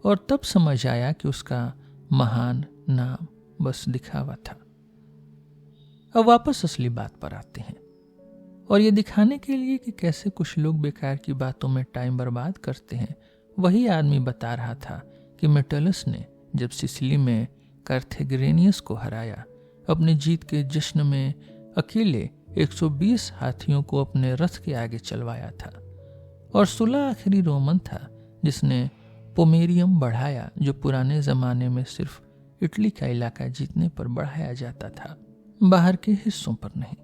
और तब समझ आया कि उसका महान नाम बस दिखावा था। अब वापस असली बात पर आते हैं, और ये दिखाने के लिए कि कैसे कुछ लोग बेकार की बातों में टाइम बर्बाद करते हैं, वही आदमी बता रहा था कि मेटellus ने जब सिसिली में कार्थेगरेनियस को हराया, अपनी जीत के जश्न में अकेले 120 हाथियों को अपने रथ के आगे चलवाया था, और सुला आखिरी रोमन था जिसने पोमेरियम बढ़ाया, जो पुराने जमाने में सिर्फ इटली का इलाका जीतने पर बढ़ाया जाता था, बाहर के हिस्सों पर नहीं।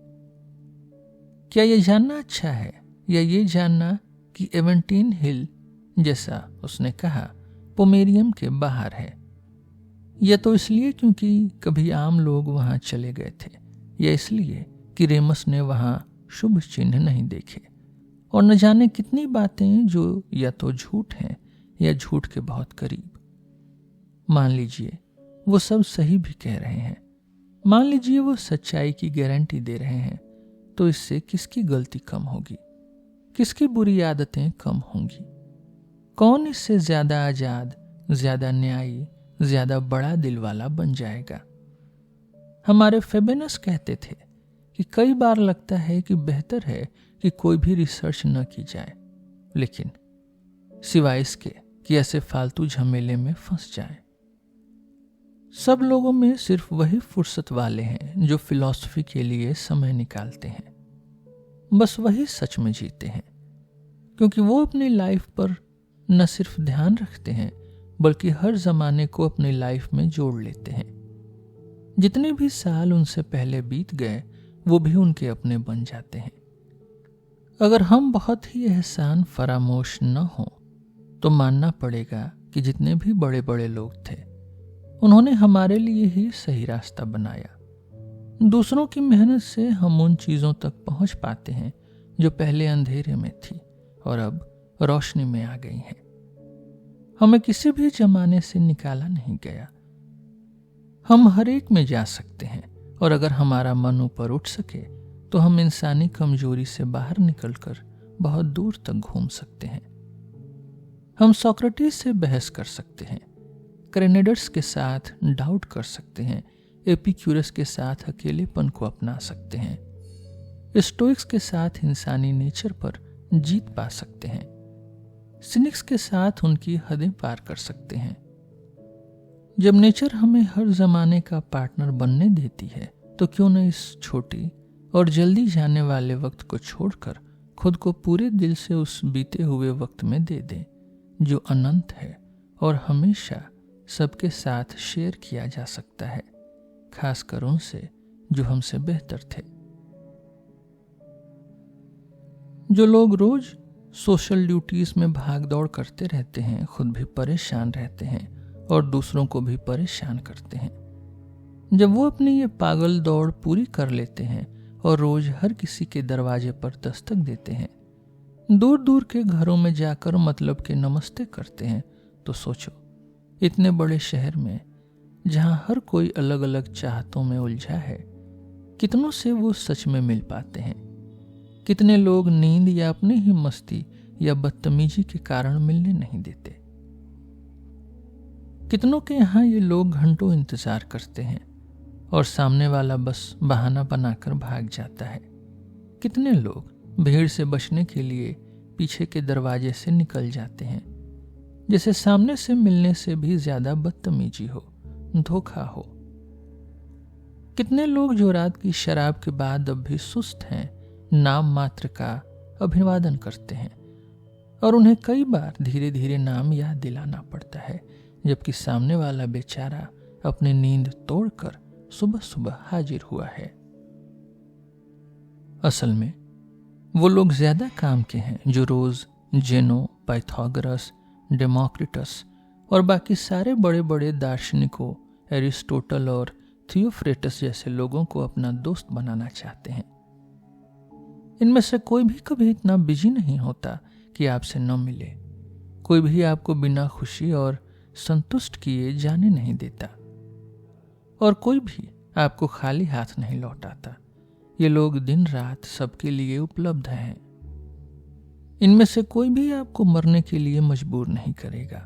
क्या यह जानना अच्छा है, या ये जानना कि एवेंटीन हिल, जैसा उसने कहा, पोमेरियम के बाहर है? यह तो इसलिए क्योंकि कभी आम लोग वहां चले गए थे, या इसलिए कि रेमस ने वहां शुभ चिन्ह नहीं देखे, और न जाने कितनी बातें जो या तो झूठ हैं या झूठ के बहुत करीब। मान लीजिए वो सब सही भी कह रहे हैं, मान लीजिए वो सच्चाई की गारंटी दे रहे हैं, तो इससे किसकी गलती कम होगी, किसकी बुरी आदतें कम होंगी? कौन इससे ज्यादा आजाद, ज्यादा न्यायी, ज्यादा बड़ा दिल वाला बन जाएगा? हमारे फेबेनस कहते थे कि कई बार लगता है कि बेहतर है कि कोई भी रिसर्च न की जाए, लेकिन सिवाय इसके कि ऐसे फालतू झमेले में फंस जाएं। सब लोगों में सिर्फ वही फुर्सत वाले हैं जो फिलॉसफी के लिए समय निकालते हैं, बस वही सच में जीते हैं, क्योंकि वो अपनी लाइफ पर न सिर्फ ध्यान रखते हैं बल्कि हर जमाने को अपनी लाइफ में जोड़ लेते हैं। जितने भी साल उनसे पहले बीत गए वो भी उनके अपने बन जाते हैं। अगर हम बहुत ही एहसान फरामोश न हो तो मानना पड़ेगा कि जितने भी बड़े बड़े लोग थे उन्होंने हमारे लिए ही सही रास्ता बनाया। दूसरों की मेहनत से हम उन चीजों तक पहुंच पाते हैं जो पहले अंधेरे में थी और अब रोशनी में आ गई हैं। हमें किसी भी जमाने से निकाला नहीं गया, हम हर एक में जा सकते हैं, और अगर हमारा मन ऊपर उठ सके तो हम इंसानी कमजोरी से बाहर निकलकर बहुत दूर तक घूम सकते हैं। हम सोक्रेटिस से बहस कर सकते हैं, क्रेनेडर्स के साथ डाउट कर सकते हैं, एपिक्यूरस के साथ अकेलेपन को अपना सकते हैं, स्टोइक्स के साथ इंसानी नेचर पर जीत पा सकते हैं, सिनिक्स के साथ उनकी हदें पार कर सकते हैं। जब नेचर हमें हर जमाने का पार्टनर बनने देती है तो क्यों न इस छोटी और जल्दी जाने वाले वक्त को छोड़कर खुद को पूरे दिल से उस बीते हुए वक्त में दे दें जो अनंत है और हमेशा सबके साथ शेयर किया जा सकता है, खासकर उनसे जो हमसे बेहतर थे। जो लोग रोज सोशल ड्यूटीज में भाग दौड़ करते रहते हैं खुद भी परेशान रहते हैं और दूसरों को भी परेशान करते हैं। जब वो अपनी ये पागल दौड़ पूरी कर लेते हैं और रोज हर किसी के दरवाजे पर दस्तक देते हैं, दूर दूर के घरों में जाकर मतलब के नमस्ते करते हैं, तो सोचो इतने बड़े शहर में जहां हर कोई अलग अलग चाहतों में उलझा है, कितनों से वो सच में मिल पाते हैं? कितने लोग नींद या अपनी ही मस्ती या बदतमीजी के कारण मिलने नहीं देते? कितनों के यहाँ ये लोग घंटों इंतजार करते हैं और सामने वाला बस बहाना बनाकर भाग जाता है। कितने लोग भीड़ से बचने के लिए पीछे के दरवाजे से निकल जाते हैं, जैसे सामने से मिलने से भी ज्यादा बदतमीजी हो, धोखा हो। कितने लोग जो रात की शराब के बाद अब भी सुस्त हैं, नाम मात्र का अभिवादन करते हैं और उन्हें कई बार धीरे धीरे नाम याद दिलाना पड़ता है, जबकि सामने वाला बेचारा अपनी नींद तोड़कर सुबह सुबह हाजिर हुआ है। असल में वो लोग ज्यादा काम के हैं जो रोज जेनो, पाइथागोरस, डेमोक्रिटस और बाकी सारे बड़े बड़े दार्शनिकों एरिस्टोटल और थियोफ्रेटस जैसे लोगों को अपना दोस्त बनाना चाहते हैं। इनमें से कोई भी कभी इतना बिजी नहीं होता कि आपसे न मिले। कोई भी आपको बिना खुशी और संतुष्ट किए जाने नहीं देता और कोई भी आपको खाली हाथ नहीं लौटाता। ये लोग दिन रात सबके लिए उपलब्ध हैं। इनमें से कोई भी आपको मरने के लिए मजबूर नहीं करेगा,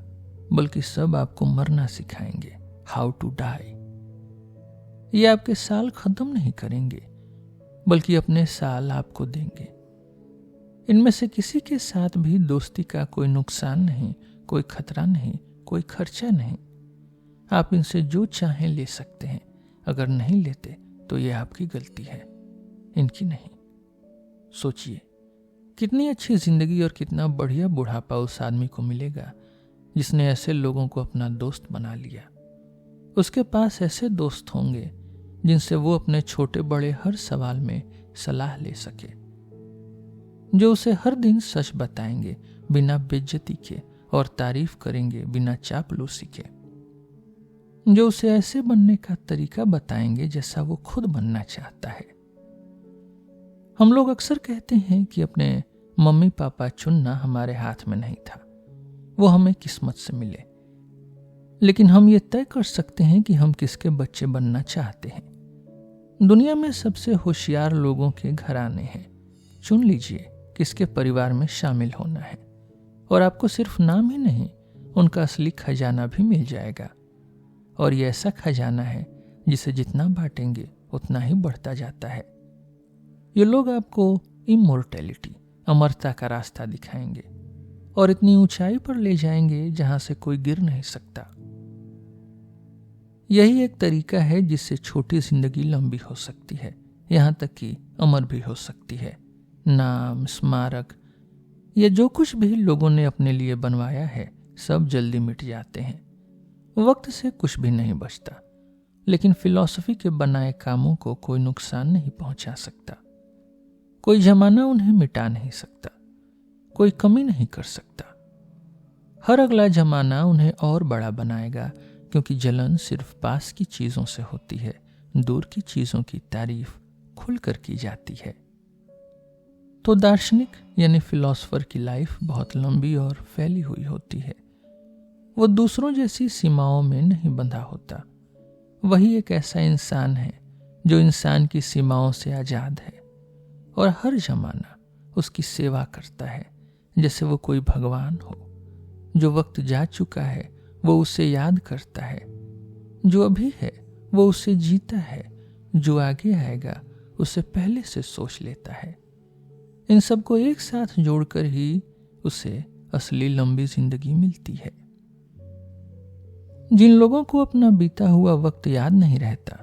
बल्कि सब आपको मरना सिखाएंगे, हाउ टू डाई। ये आपके साल खत्म नहीं करेंगे, बल्कि अपने साल आपको देंगे। इनमें से किसी के साथ भी दोस्ती का कोई नुकसान नहीं, कोई खतरा नहीं, कोई खर्चा नहीं। आप इनसे जो चाहें ले सकते हैं। अगर नहीं लेते तो ये आपकी गलती है, इनकी नहीं। सोचिए, कितनी अच्छी जिंदगी और कितना बढ़िया बुढ़ापा उस आदमी को मिलेगा जिसने ऐसे लोगों को अपना दोस्त बना लिया। उसके पास ऐसे दोस्त होंगे जिनसे वो अपने छोटे बड़े हर सवाल में सलाह ले सके, जो उसे हर दिन सच बताएंगे बिना बेइज्जती के और तारीफ करेंगे बिना चापलूसी के, जो उसे ऐसे बनने का तरीका बताएंगे जैसा वो खुद बनना चाहता है। हम लोग अक्सर कहते हैं कि अपने मम्मी पापा चुनना हमारे हाथ में नहीं था, वो हमें किस्मत से मिले। लेकिन हम ये तय कर सकते हैं कि हम किसके बच्चे बनना चाहते हैं। दुनिया में सबसे होशियार लोगों के घराने हैं। चुन लीजिए किसके परिवार में शामिल होना है, और आपको सिर्फ नाम ही नहीं, उनका असली खजाना भी मिल जाएगा। और ये ऐसा खजाना है जिसे जितना बांटेंगे उतना ही बढ़ता जाता है। ये लोग आपको इमोर्टैलिटी, अमरता का रास्ता दिखाएंगे और इतनी ऊंचाई पर ले जाएंगे जहां से कोई गिर नहीं सकता। यही एक तरीका है जिससे छोटी जिंदगी लंबी हो सकती है, यहां तक कि अमर भी हो सकती है। नाम, स्मारक, ये जो कुछ भी लोगों ने अपने लिए बनवाया है सब जल्दी मिट जाते हैं। वक्त से कुछ भी नहीं बचता, लेकिन फिलॉसफी के बनाए कामों को कोई नुकसान नहीं पहुंचा सकता। कोई जमाना उन्हें मिटा नहीं सकता, कोई कमी नहीं कर सकता। हर अगला जमाना उन्हें और बड़ा बनाएगा, क्योंकि जलन सिर्फ पास की चीजों से होती है, दूर की चीजों की तारीफ खुलकर की जाती है। तो दार्शनिक यानी फिलॉसफर की लाइफ बहुत लंबी और फैली हुई होती है। वो दूसरों जैसी सीमाओं में नहीं बंधा होता। वही एक ऐसा इंसान है जो इंसान की सीमाओं से आजाद है, और हर जमाना उसकी सेवा करता है जैसे वो कोई भगवान हो। जो वक्त जा चुका है वो उसे याद करता है, जो अभी है वो उसे जीता है, जो आगे आएगा उसे पहले से सोच लेता है। इन सबको एक साथ जोड़कर ही उसे असली लंबी जिंदगी मिलती है। जिन लोगों को अपना बीता हुआ वक्त याद नहीं रहता,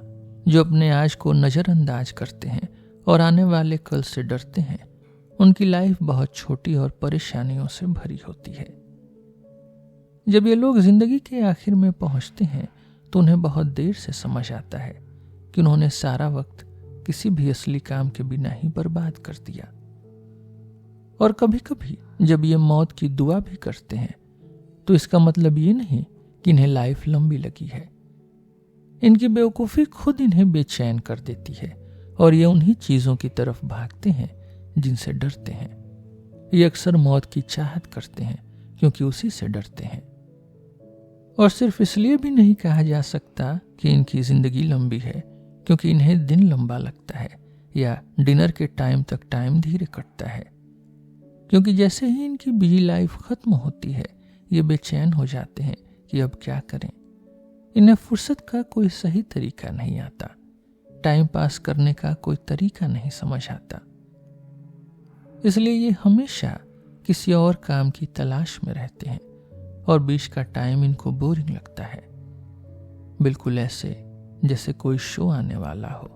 जो अपने आज को नजरअंदाज करते हैं और आने वाले कल से डरते हैं, उनकी लाइफ बहुत छोटी और परेशानियों से भरी होती है। जब ये लोग जिंदगी के आखिर में पहुंचते हैं तो उन्हें बहुत देर से समझ आता है कि उन्होंने सारा वक्त किसी भी असली काम के बिना ही बर्बाद कर दिया। और कभी कभी जब ये मौत की दुआ भी करते हैं तो इसका मतलब ये नहीं कि इन्हें लाइफ लंबी लगी है। इनकी बेवकूफ़ी खुद इन्हें बेचैन कर देती है, और ये उन्हीं चीज़ों की तरफ भागते हैं जिनसे डरते हैं। ये अक्सर मौत की चाहत करते हैं क्योंकि उसी से डरते हैं। और सिर्फ इसलिए भी नहीं कहा जा सकता कि इनकी जिंदगी लंबी है क्योंकि इन्हें दिन लंबा लगता है या डिनर के टाइम तक टाइम धीरे कटता है। क्योंकि जैसे ही इनकी बिजी लाइफ खत्म होती है ये बेचैन हो जाते हैं कि अब क्या करें। इन्हें फुर्सत का कोई सही तरीका नहीं आता, टाइम पास करने का कोई तरीका नहीं समझ आता। इसलिए ये हमेशा किसी और काम की तलाश में रहते हैं और बीच का टाइम इनको बोरिंग लगता है। बिल्कुल ऐसे जैसे कोई शो आने वाला हो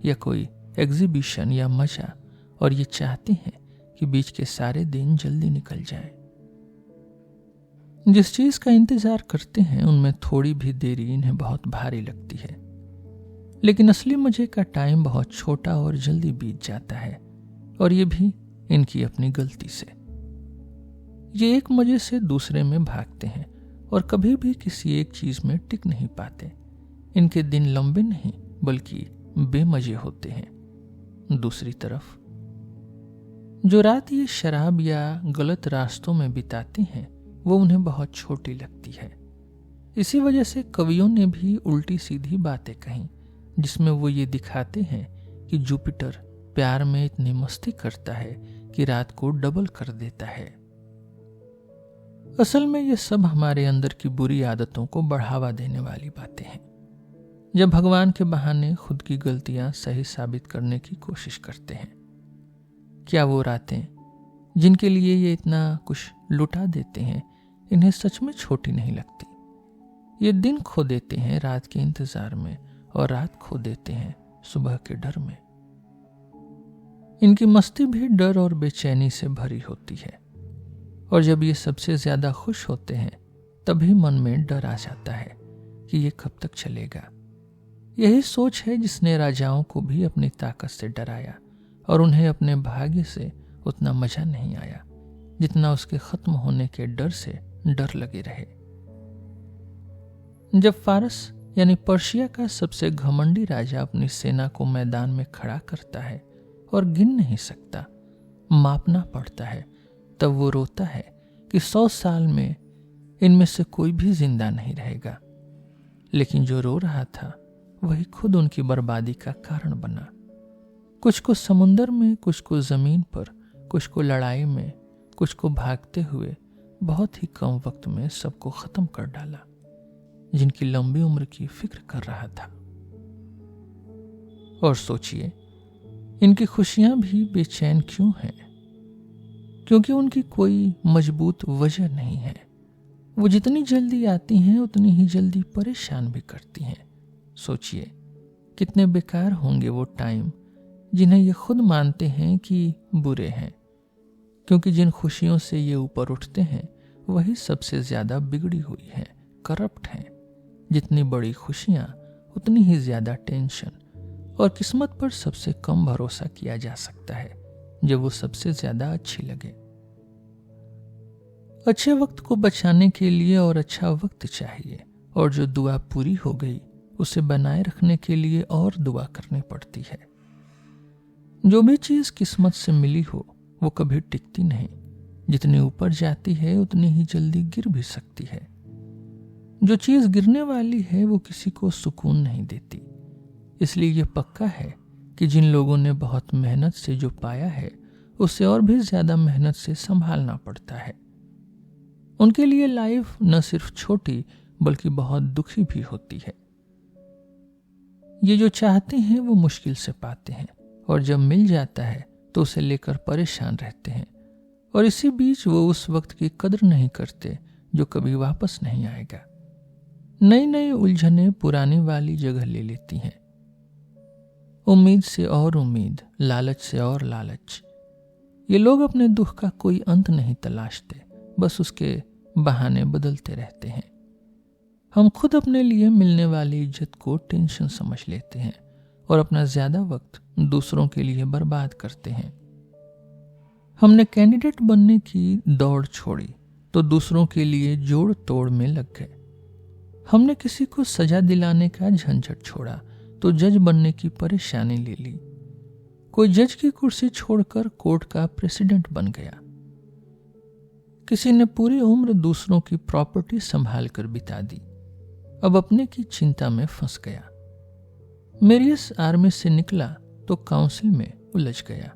या कोई एग्जीबिशन या मजा, और ये चाहते हैं कि बीच के सारे दिन जल्दी निकल जाएं। जिस चीज का इंतजार करते हैं उनमें थोड़ी भी देरी इन्हें बहुत भारी लगती है, लेकिन असली मजे का टाइम बहुत छोटा और जल्दी बीत जाता है, और ये भी इनकी अपनी गलती से। ये एक मजे से दूसरे में भागते हैं और कभी भी किसी एक चीज में टिक नहीं पाते। इनके दिन लंबे नहीं बल्कि बेमजे होते हैं। दूसरी तरफ जो रात ये शराब या गलत रास्तों में बिताते हैं वो उन्हें बहुत छोटी लगती है। इसी वजह से कवियों ने भी उल्टी सीधी बातें कही, जिसमें वो ये दिखाते हैं कि जुपिटर प्यार में इतनी मस्ती करता है कि रात को डबल कर देता है। असल में ये सब हमारे अंदर की बुरी आदतों को बढ़ावा देने वाली बातें हैं। जब भगवान के बहाने खुद की गलतियां सही साबित करने की कोशिश करते हैं। क्या वो रातें जिनके लिए ये इतना कुछ लुटा देते हैं, इन्हें सच में छोटी नहीं लगती? ये दिन खो देते हैं रात के इंतजार में, और रात खो देते हैं सुबह के डर में। इनकी मस्ती भी डर और बेचैनी से भरी होती है, और जब ये सबसे ज्यादा खुश होते हैं तभी मन में डर आ जाता है कि ये कब तक चलेगा। यही सोच है जिसने राजाओं को भी अपनी ताकत से डराया, और उन्हें अपने भाग्य से उतना मजा नहीं आया जितना उसके खत्म होने के डर से डर लगे रहे। जब फारस यानी पर्शिया का सबसे घमंडी राजा अपनी सेना को मैदान में खड़ा करता है और गिन नहीं सकता, मापना पड़ता है, तब वो रोता है कि 100 साल में इनमें से कोई भी जिंदा नहीं रहेगा। लेकिन जो रो रहा था वही खुद उनकी बर्बादी का कारण बना। कुछ को समुंदर में, कुछ को जमीन पर, कुछ को लड़ाई में, कुछ को भागते हुए बहुत ही कम वक्त में सबको खत्म कर डाला, जिनकी लंबी उम्र की फिक्र कर रहा था। और सोचिए, इनकी खुशियां भी बेचैन क्यों हैं? क्योंकि उनकी कोई मजबूत वजह नहीं है। वो जितनी जल्दी आती हैं उतनी ही जल्दी परेशान भी करती हैं। सोचिए, कितने बेकार होंगे वो टाइम जिन्हें ये खुद मानते हैं कि बुरे हैं, क्योंकि जिन खुशियों से ये ऊपर उठते हैं वही सबसे ज्यादा बिगड़ी हुई हैं, करप्ट हैं। जितनी बड़ी खुशियां उतनी ही ज्यादा टेंशन, और किस्मत पर सबसे कम भरोसा किया जा सकता है जब वो सबसे ज्यादा अच्छी लगे। अच्छे वक्त को बचाने के लिए और अच्छा वक्त चाहिए, और जो दुआ पूरी हो गई उसे बनाए रखने के लिए और दुआ करनी पड़ती है। जो भी चीज किस्मत से मिली हो वो कभी टिकती नहीं। जितनी ऊपर जाती है उतनी ही जल्दी गिर भी सकती है। जो चीज गिरने वाली है वो किसी को सुकून नहीं देती। इसलिए ये पक्का है कि जिन लोगों ने बहुत मेहनत से जो पाया है उसे और भी ज्यादा मेहनत से संभालना पड़ता है। उनके लिए लाइफ न सिर्फ छोटी बल्कि बहुत दुखी भी होती है। ये जो चाहते हैं वो मुश्किल से पाते हैं, और जब मिल जाता है तो उसे लेकर परेशान रहते हैं, और इसी बीच वो उस वक्त की कदर नहीं करते जो कभी वापस नहीं आएगा। नई नई उलझनें पुरानी वाली जगह ले लेती हैं। उम्मीद से और उम्मीद, लालच से और लालच। ये लोग अपने दुख का कोई अंत नहीं तलाशते, बस उसके बहाने बदलते रहते हैं। हम खुद अपने लिए मिलने वाली इज्जत को टेंशन समझ लेते हैं और अपना ज्यादा वक्त दूसरों के लिए बर्बाद करते हैं। हमने कैंडिडेट बनने की दौड़ छोड़ी तो दूसरों के लिए जोड़ तोड़ में लग गए। हमने किसी को सजा दिलाने का झंझट छोड़ा तो जज बनने की परेशानी ले ली। कोई जज की कुर्सी छोड़कर कोर्ट का प्रेसिडेंट बन गया। किसी ने पूरी उम्र दूसरों की प्रॉपर्टी संभाल कर बिता दी, अब अपने की चिंता में फंस गया। मेरियस आर्मी से निकला तो काउंसिल में उलझ गया।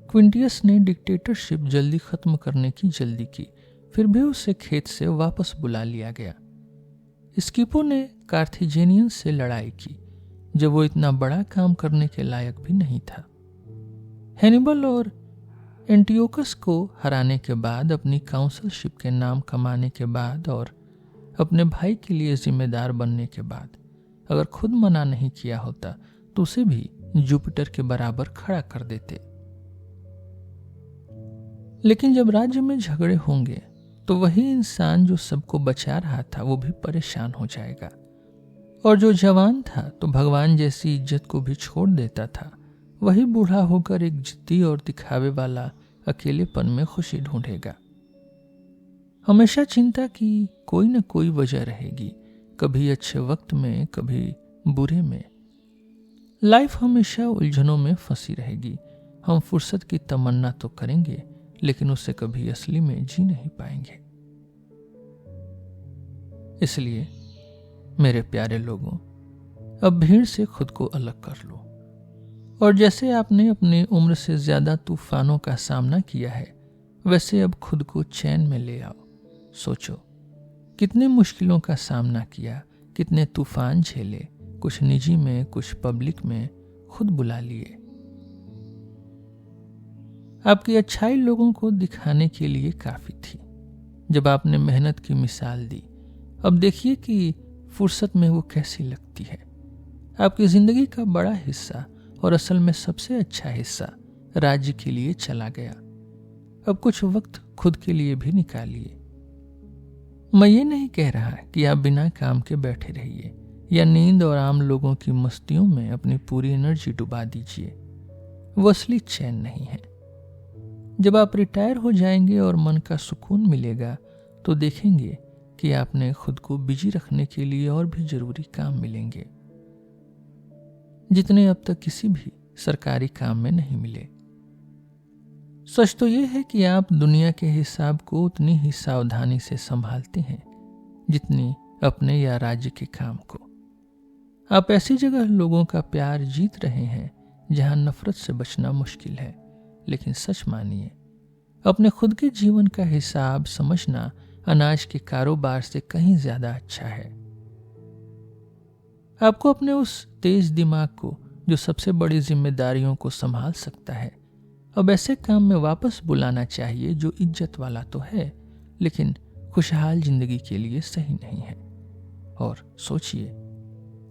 क्विंटियस ने डिक्टेटरशिप जल्दी खत्म करने की जल्दी की, फिर भी उसे खेत से वापस बुला लिया गया। स्किपो ने कार्थिजेनियन से लड़ाई की जब वो इतना बड़ा काम करने के लायक भी नहीं था। हैनिबल और एंटियोकस को हराने के बाद, अपनी काउंसिलशिप के नाम कमाने के बाद और अपने भाई के लिए जिम्मेदार बनने के बाद अगर खुद मना नहीं किया होता तो उसे भी जुपिटर के बराबर खड़ा कर देते। लेकिन जब राज्य में झगड़े होंगे तो वही इंसान जो सबको बचा रहा था वो भी परेशान हो जाएगा, और जो जवान था तो भगवान जैसी इज्जत को भी छोड़ देता था, वही बूढ़ा होकर एक जिद्दी और दिखावे वाला अकेलेपन में खुशी ढूंढेगा। हमेशा चिंता की कोई न कोई वजह रहेगी, कभी अच्छे वक्त में, कभी बुरे में। लाइफ हमेशा उलझनों में फंसी रहेगी। हम फुर्सत की तमन्ना तो करेंगे लेकिन उसे कभी असली में जी नहीं पाएंगे। इसलिए मेरे प्यारे लोगों, अब भीड़ से खुद को अलग कर लो, और जैसे आपने अपनी उम्र से ज्यादा तूफानों का सामना किया है वैसे अब खुद को चैन में ले आओ। सोचो कितने मुश्किलों का सामना किया, कितने तूफान झेले, कुछ निजी में, कुछ पब्लिक में खुद बुला लिए। आपकी अच्छाई लोगों को दिखाने के लिए काफी थी। जब आपने मेहनत की मिसाल दी, अब देखिए कि फुर्सत में वो कैसी लगती है। आपकी जिंदगी का बड़ा हिस्सा और असल में सबसे अच्छा हिस्सा राज्य के लिए चला गया। अब कुछ वक्त खुद के लिए भी निकालिए। मैं ये नहीं कह रहा कि आप बिना काम के बैठे रहिए या नींद और आम लोगों की मस्तियों में अपनी पूरी एनर्जी डुबा दीजिए। वो असली चैन नहीं है। जब आप रिटायर हो जाएंगे और मन का सुकून मिलेगा तो देखेंगे कि आपने खुद को बिजी रखने के लिए और भी जरूरी काम मिलेंगे, जितने अब तक किसी भी सरकारी काम में नहीं मिले। सच तो यह है कि आप दुनिया के हिसाब को उतनी ही सावधानी से संभालते हैं जितनी अपने या राज्य के काम को। आप ऐसी जगह लोगों का प्यार जीत रहे हैं जहां नफरत से बचना मुश्किल है। लेकिन सच मानिए, अपने खुद के जीवन का हिसाब समझना अनाज के कारोबार से कहीं ज्यादा अच्छा है। आपको अपने उस तेज दिमाग को, जो सबसे बड़ी जिम्मेदारियों को संभाल सकता है, अब ऐसे काम में वापस बुलाना चाहिए जो इज्जत वाला तो है लेकिन खुशहाल जिंदगी के लिए सही नहीं है। और सोचिए,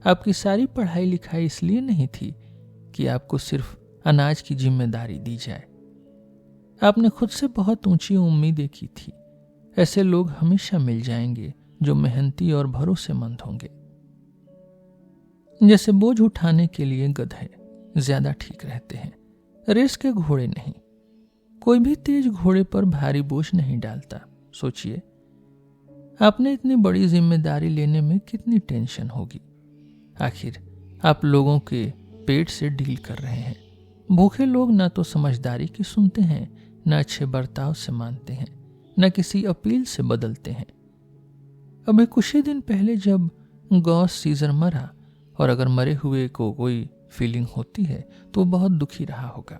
आपकी सारी पढ़ाई लिखाई इसलिए नहीं थी कि आपको सिर्फ अनाज की जिम्मेदारी दी जाए। आपने खुद से बहुत ऊंची उम्मीदें की थी। ऐसे लोग हमेशा मिल जाएंगे जो मेहनती और भरोसेमंद होंगे। जैसे बोझ उठाने के लिए गधे ज्यादा ठीक रहते हैं, रेस के घोड़े नहीं। कोई भी तेज घोड़े पर भारी बोझ नहीं डालता। सोचिए, आपने इतनी बड़ी जिम्मेदारी लेने में कितनी टेंशन होगी। आखिर आप लोगों के पेट से डील कर रहे हैं। भूखे लोग ना तो समझदारी की सुनते हैं, ना अच्छे बर्ताव से मानते हैं, ना किसी अपील से बदलते हैं। अभी कुछ ही दिन पहले जब गॉस सीजर मरा, और अगर मरे हुए को कोई फीलिंग होती है तो वो बहुत दुखी रहा होगा,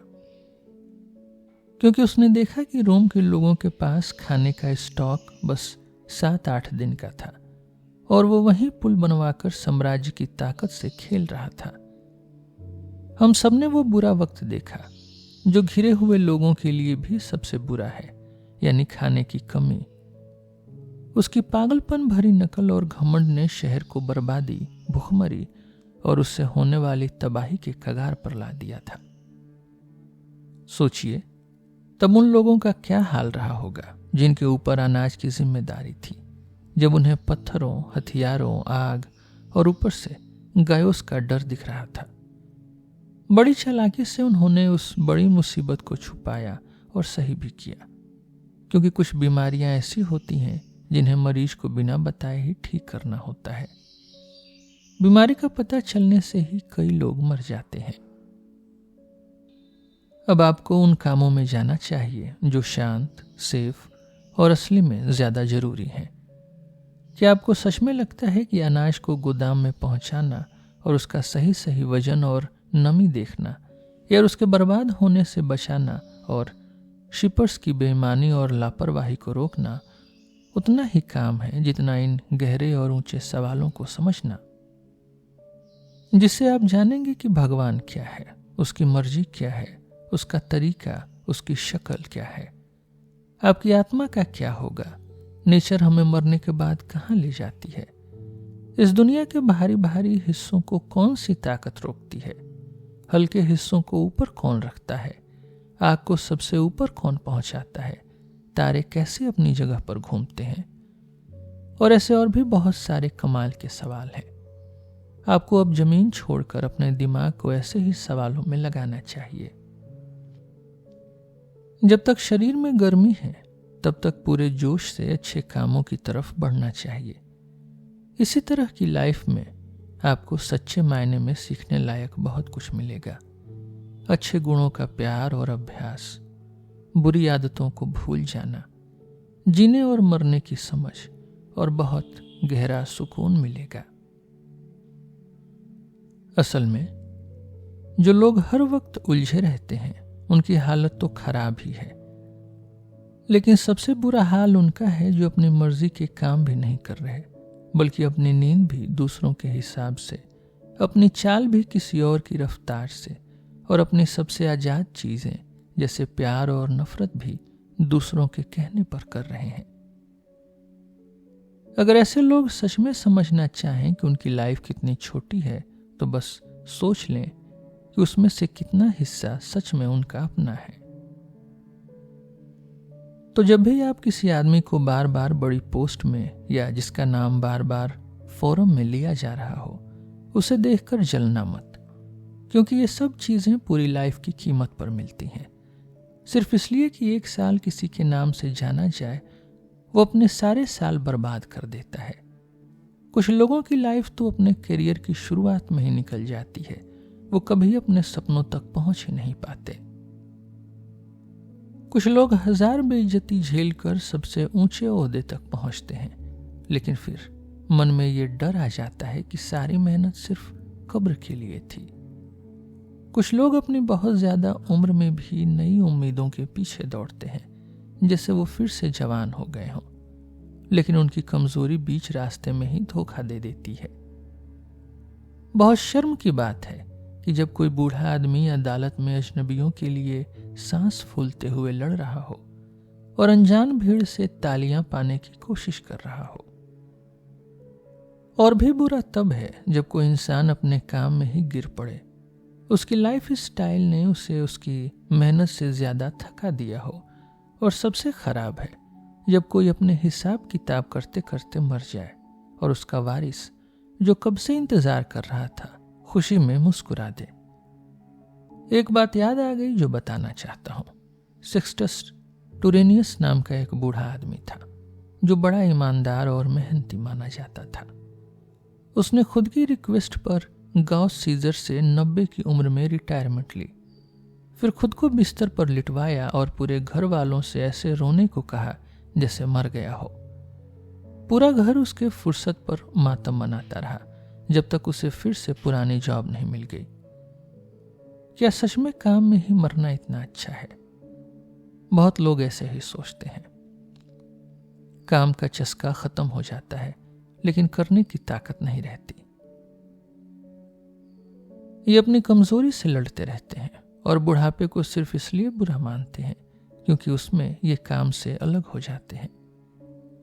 क्योंकि उसने देखा कि रोम के लोगों के पास खाने का स्टॉक बस 7-8 दिन का था और वो वहीं पुल बनवाकर साम्राज्य की ताकत से खेल रहा था। हम सबने वो बुरा वक्त देखा जो घिरे हुए लोगों के लिए भी सबसे बुरा है, यानी खाने की कमी। उसकी पागलपन भरी नकल और घमंड ने शहर को बर्बादी, भूखमरी और उससे होने वाली तबाही के कगार पर ला दिया था। सोचिए, तब उन लोगों का क्या हाल रहा होगा जिनके ऊपर अनाज की जिम्मेदारी थी, जब उन्हें पत्थरों, हथियारों, आग और ऊपर से गायोस का डर दिख रहा था। बड़ी चालाकी से उन्होंने उस बड़ी मुसीबत को छुपाया और सही भी किया, क्योंकि कुछ बीमारियां ऐसी होती हैं जिन्हें मरीज को बिना बताए ही ठीक करना होता है। बीमारी का पता चलने से ही कई लोग मर जाते हैं। अब आपको उन कामों में जाना चाहिए जो शांत, सेफ और असली में ज्यादा जरूरी हैं। क्या आपको सच में लगता है कि अनाज को गोदाम में पहुंचाना और उसका सही सही वजन और नमी देखना, या उसके बर्बाद होने से बचाना और शिपर्स की बेईमानी और लापरवाही को रोकना उतना ही काम है जितना इन गहरे और ऊंचे सवालों को समझना, जिससे आप जानेंगे कि भगवान क्या है, उसकी मर्जी क्या है, उसका तरीका, उसकी शक्ल क्या है, आपकी आत्मा का क्या होगा, नेचर हमें मरने के बाद कहाँ ले जाती है, इस दुनिया के भारी भारी हिस्सों को कौन सी ताकत रोकती है, हल्के हिस्सों को ऊपर कौन रखता है, आग को सबसे ऊपर कौन पहुंचाता है, तारे कैसे अपनी जगह पर घूमते हैं, और ऐसे और भी बहुत सारे कमाल के सवाल हैं। आपको अब जमीन छोड़कर अपने दिमाग को ऐसे ही सवालों में लगाना चाहिए। जब तक शरीर में गर्मी है तब तक पूरे जोश से अच्छे कामों की तरफ बढ़ना चाहिए। इसी तरह की लाइफ में आपको सच्चे मायने में सीखने लायक बहुत कुछ मिलेगा। अच्छे गुणों का प्यार और अभ्यास, बुरी आदतों को भूल जाना, जीने और मरने की समझ और बहुत गहरा सुकून मिलेगा। असल में जो लोग हर वक्त उलझे रहते हैं उनकी हालत तो खराब ही है, लेकिन सबसे बुरा हाल उनका है जो अपनी मर्जी के काम भी नहीं कर रहे, बल्कि अपनी नींद भी दूसरों के हिसाब से अपनी चाल भी किसी और की रफ्तार से, और अपनी सबसे आजाद चीजें जैसे प्यार और नफरत भी दूसरों के कहने पर कर रहे हैं। अगर ऐसे लोग सच में समझना चाहें कि उनकी लाइफ कितनी छोटी है, तो बस सोच लें कि उसमें से कितना हिस्सा सच में उनका अपना है। तो जब भी आप किसी आदमी को बार बार बड़ी पोस्ट में या जिसका नाम बार बार फोरम में लिया जा रहा हो, उसे देखकर जलना मत, क्योंकि ये सब चीजें पूरी लाइफ की कीमत पर मिलती हैं। सिर्फ इसलिए कि एक साल किसी के नाम से जाना जाए, वो अपने सारे साल बर्बाद कर देता है। कुछ लोगों की लाइफ तो अपने करियर की शुरुआत में ही निकल जाती है, वो कभी अपने सपनों तक पहुंच ही नहीं पाते। कुछ लोग 1000 बेइज्जती झेल कर सबसे ऊंचे ओहदे तक पहुंचते हैं, लेकिन फिर मन में ये डर आ जाता है कि सारी मेहनत सिर्फ कब्र के लिए थी। कुछ लोग अपनी बहुत ज्यादा उम्र में भी नई उम्मीदों के पीछे दौड़ते हैं, जैसे वो फिर से जवान हो गए हों, लेकिन उनकी कमजोरी बीच रास्ते में ही धोखा दे देती है। बहुत शर्म की बात है कि जब कोई बूढ़ा आदमी अदालत में अजनबियों के लिए सांस फूलते हुए लड़ रहा हो और अनजान भीड़ से तालियां पाने की कोशिश कर रहा हो। और भी बुरा तब है जब कोई इंसान अपने काम में ही गिर पड़े, उसकी लाइफ स्टाइल ने उसे उसकी मेहनत से ज्यादा थका दिया हो। और सबसे खराब है जब कोई अपने हिसाब किताब करते करते मर जाए और उसका वारिस, जो कब से इंतजार कर रहा था, खुशी में मुस्कुरा दे। एक बात याद आ गई जो बताना चाहता हूं। सिक्सटस टुरेनियस नाम का एक बूढ़ा आदमी था जो बड़ा ईमानदार और मेहनती माना जाता था। उसने खुद की रिक्वेस्ट पर गाउस सीजर से 90 की उम्र में रिटायरमेंट ली, फिर खुद को बिस्तर पर लिटवाया और पूरे घर वालों से ऐसे रोने को कहा जैसे मर गया हो। पूरा घर उसके फुर्सत पर मातम मनाता रहा जब तक उसे फिर से पुरानी जॉब नहीं मिल गई। क्या सच में काम में ही मरना इतना अच्छा है? बहुत लोग ऐसे ही सोचते हैं। काम का चस्का खत्म हो जाता है, लेकिन करने की ताकत नहीं रहती। ये अपनी कमजोरी से लड़ते रहते हैं और बुढ़ापे को सिर्फ इसलिए बुरा मानते हैं क्योंकि उसमें ये काम से अलग हो जाते हैं।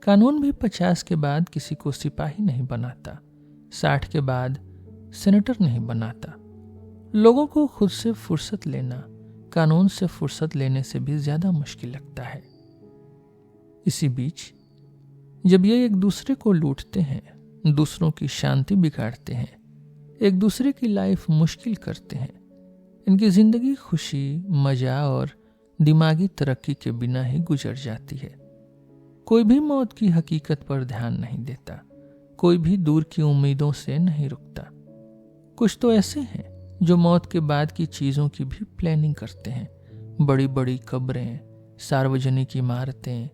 कानून भी 50 के बाद किसी को सिपाही नहीं बनाता, 60 के बाद सेनेटर नहीं बनाता। लोगों को खुद से फुर्सत लेना कानून से फुर्सत लेने से भी ज्यादा मुश्किल लगता है। इसी बीच जब ये एक दूसरे को लूटते हैं, दूसरों की शांति बिगाड़ते हैं, एक दूसरे की लाइफ मुश्किल करते हैं, इनकी जिंदगी खुशी, मजा और दिमागी तरक्की के बिना ही गुजर जाती है। कोई भी मौत की हकीकत पर ध्यान नहीं देता, कोई भी दूर की उम्मीदों से नहीं रुकता। कुछ तो ऐसे हैं जो मौत के बाद की चीजों की भी प्लानिंग करते हैं, बड़ी बड़ी कब्रें, सार्वजनिक इमारतें,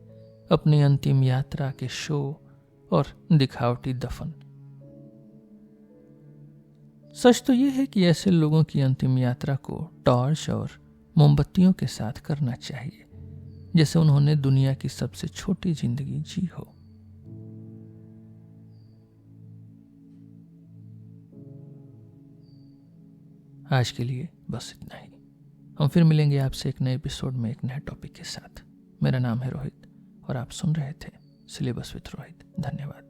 अपनी अंतिम यात्रा के शो और दिखावटी दफन। सच तो यह है कि ऐसे लोगों की अंतिम यात्रा को टॉर्च और मोमबत्तियों के साथ करना चाहिए, जैसे उन्होंने दुनिया की सबसे छोटी जिंदगी जी हो। आज के लिए बस इतना ही। हम फिर मिलेंगे आपसे एक नए एपिसोड में एक नए टॉपिक के साथ। मेरा नाम है रोहित और आप सुन रहे थे सिलेबस विद रोहित। धन्यवाद।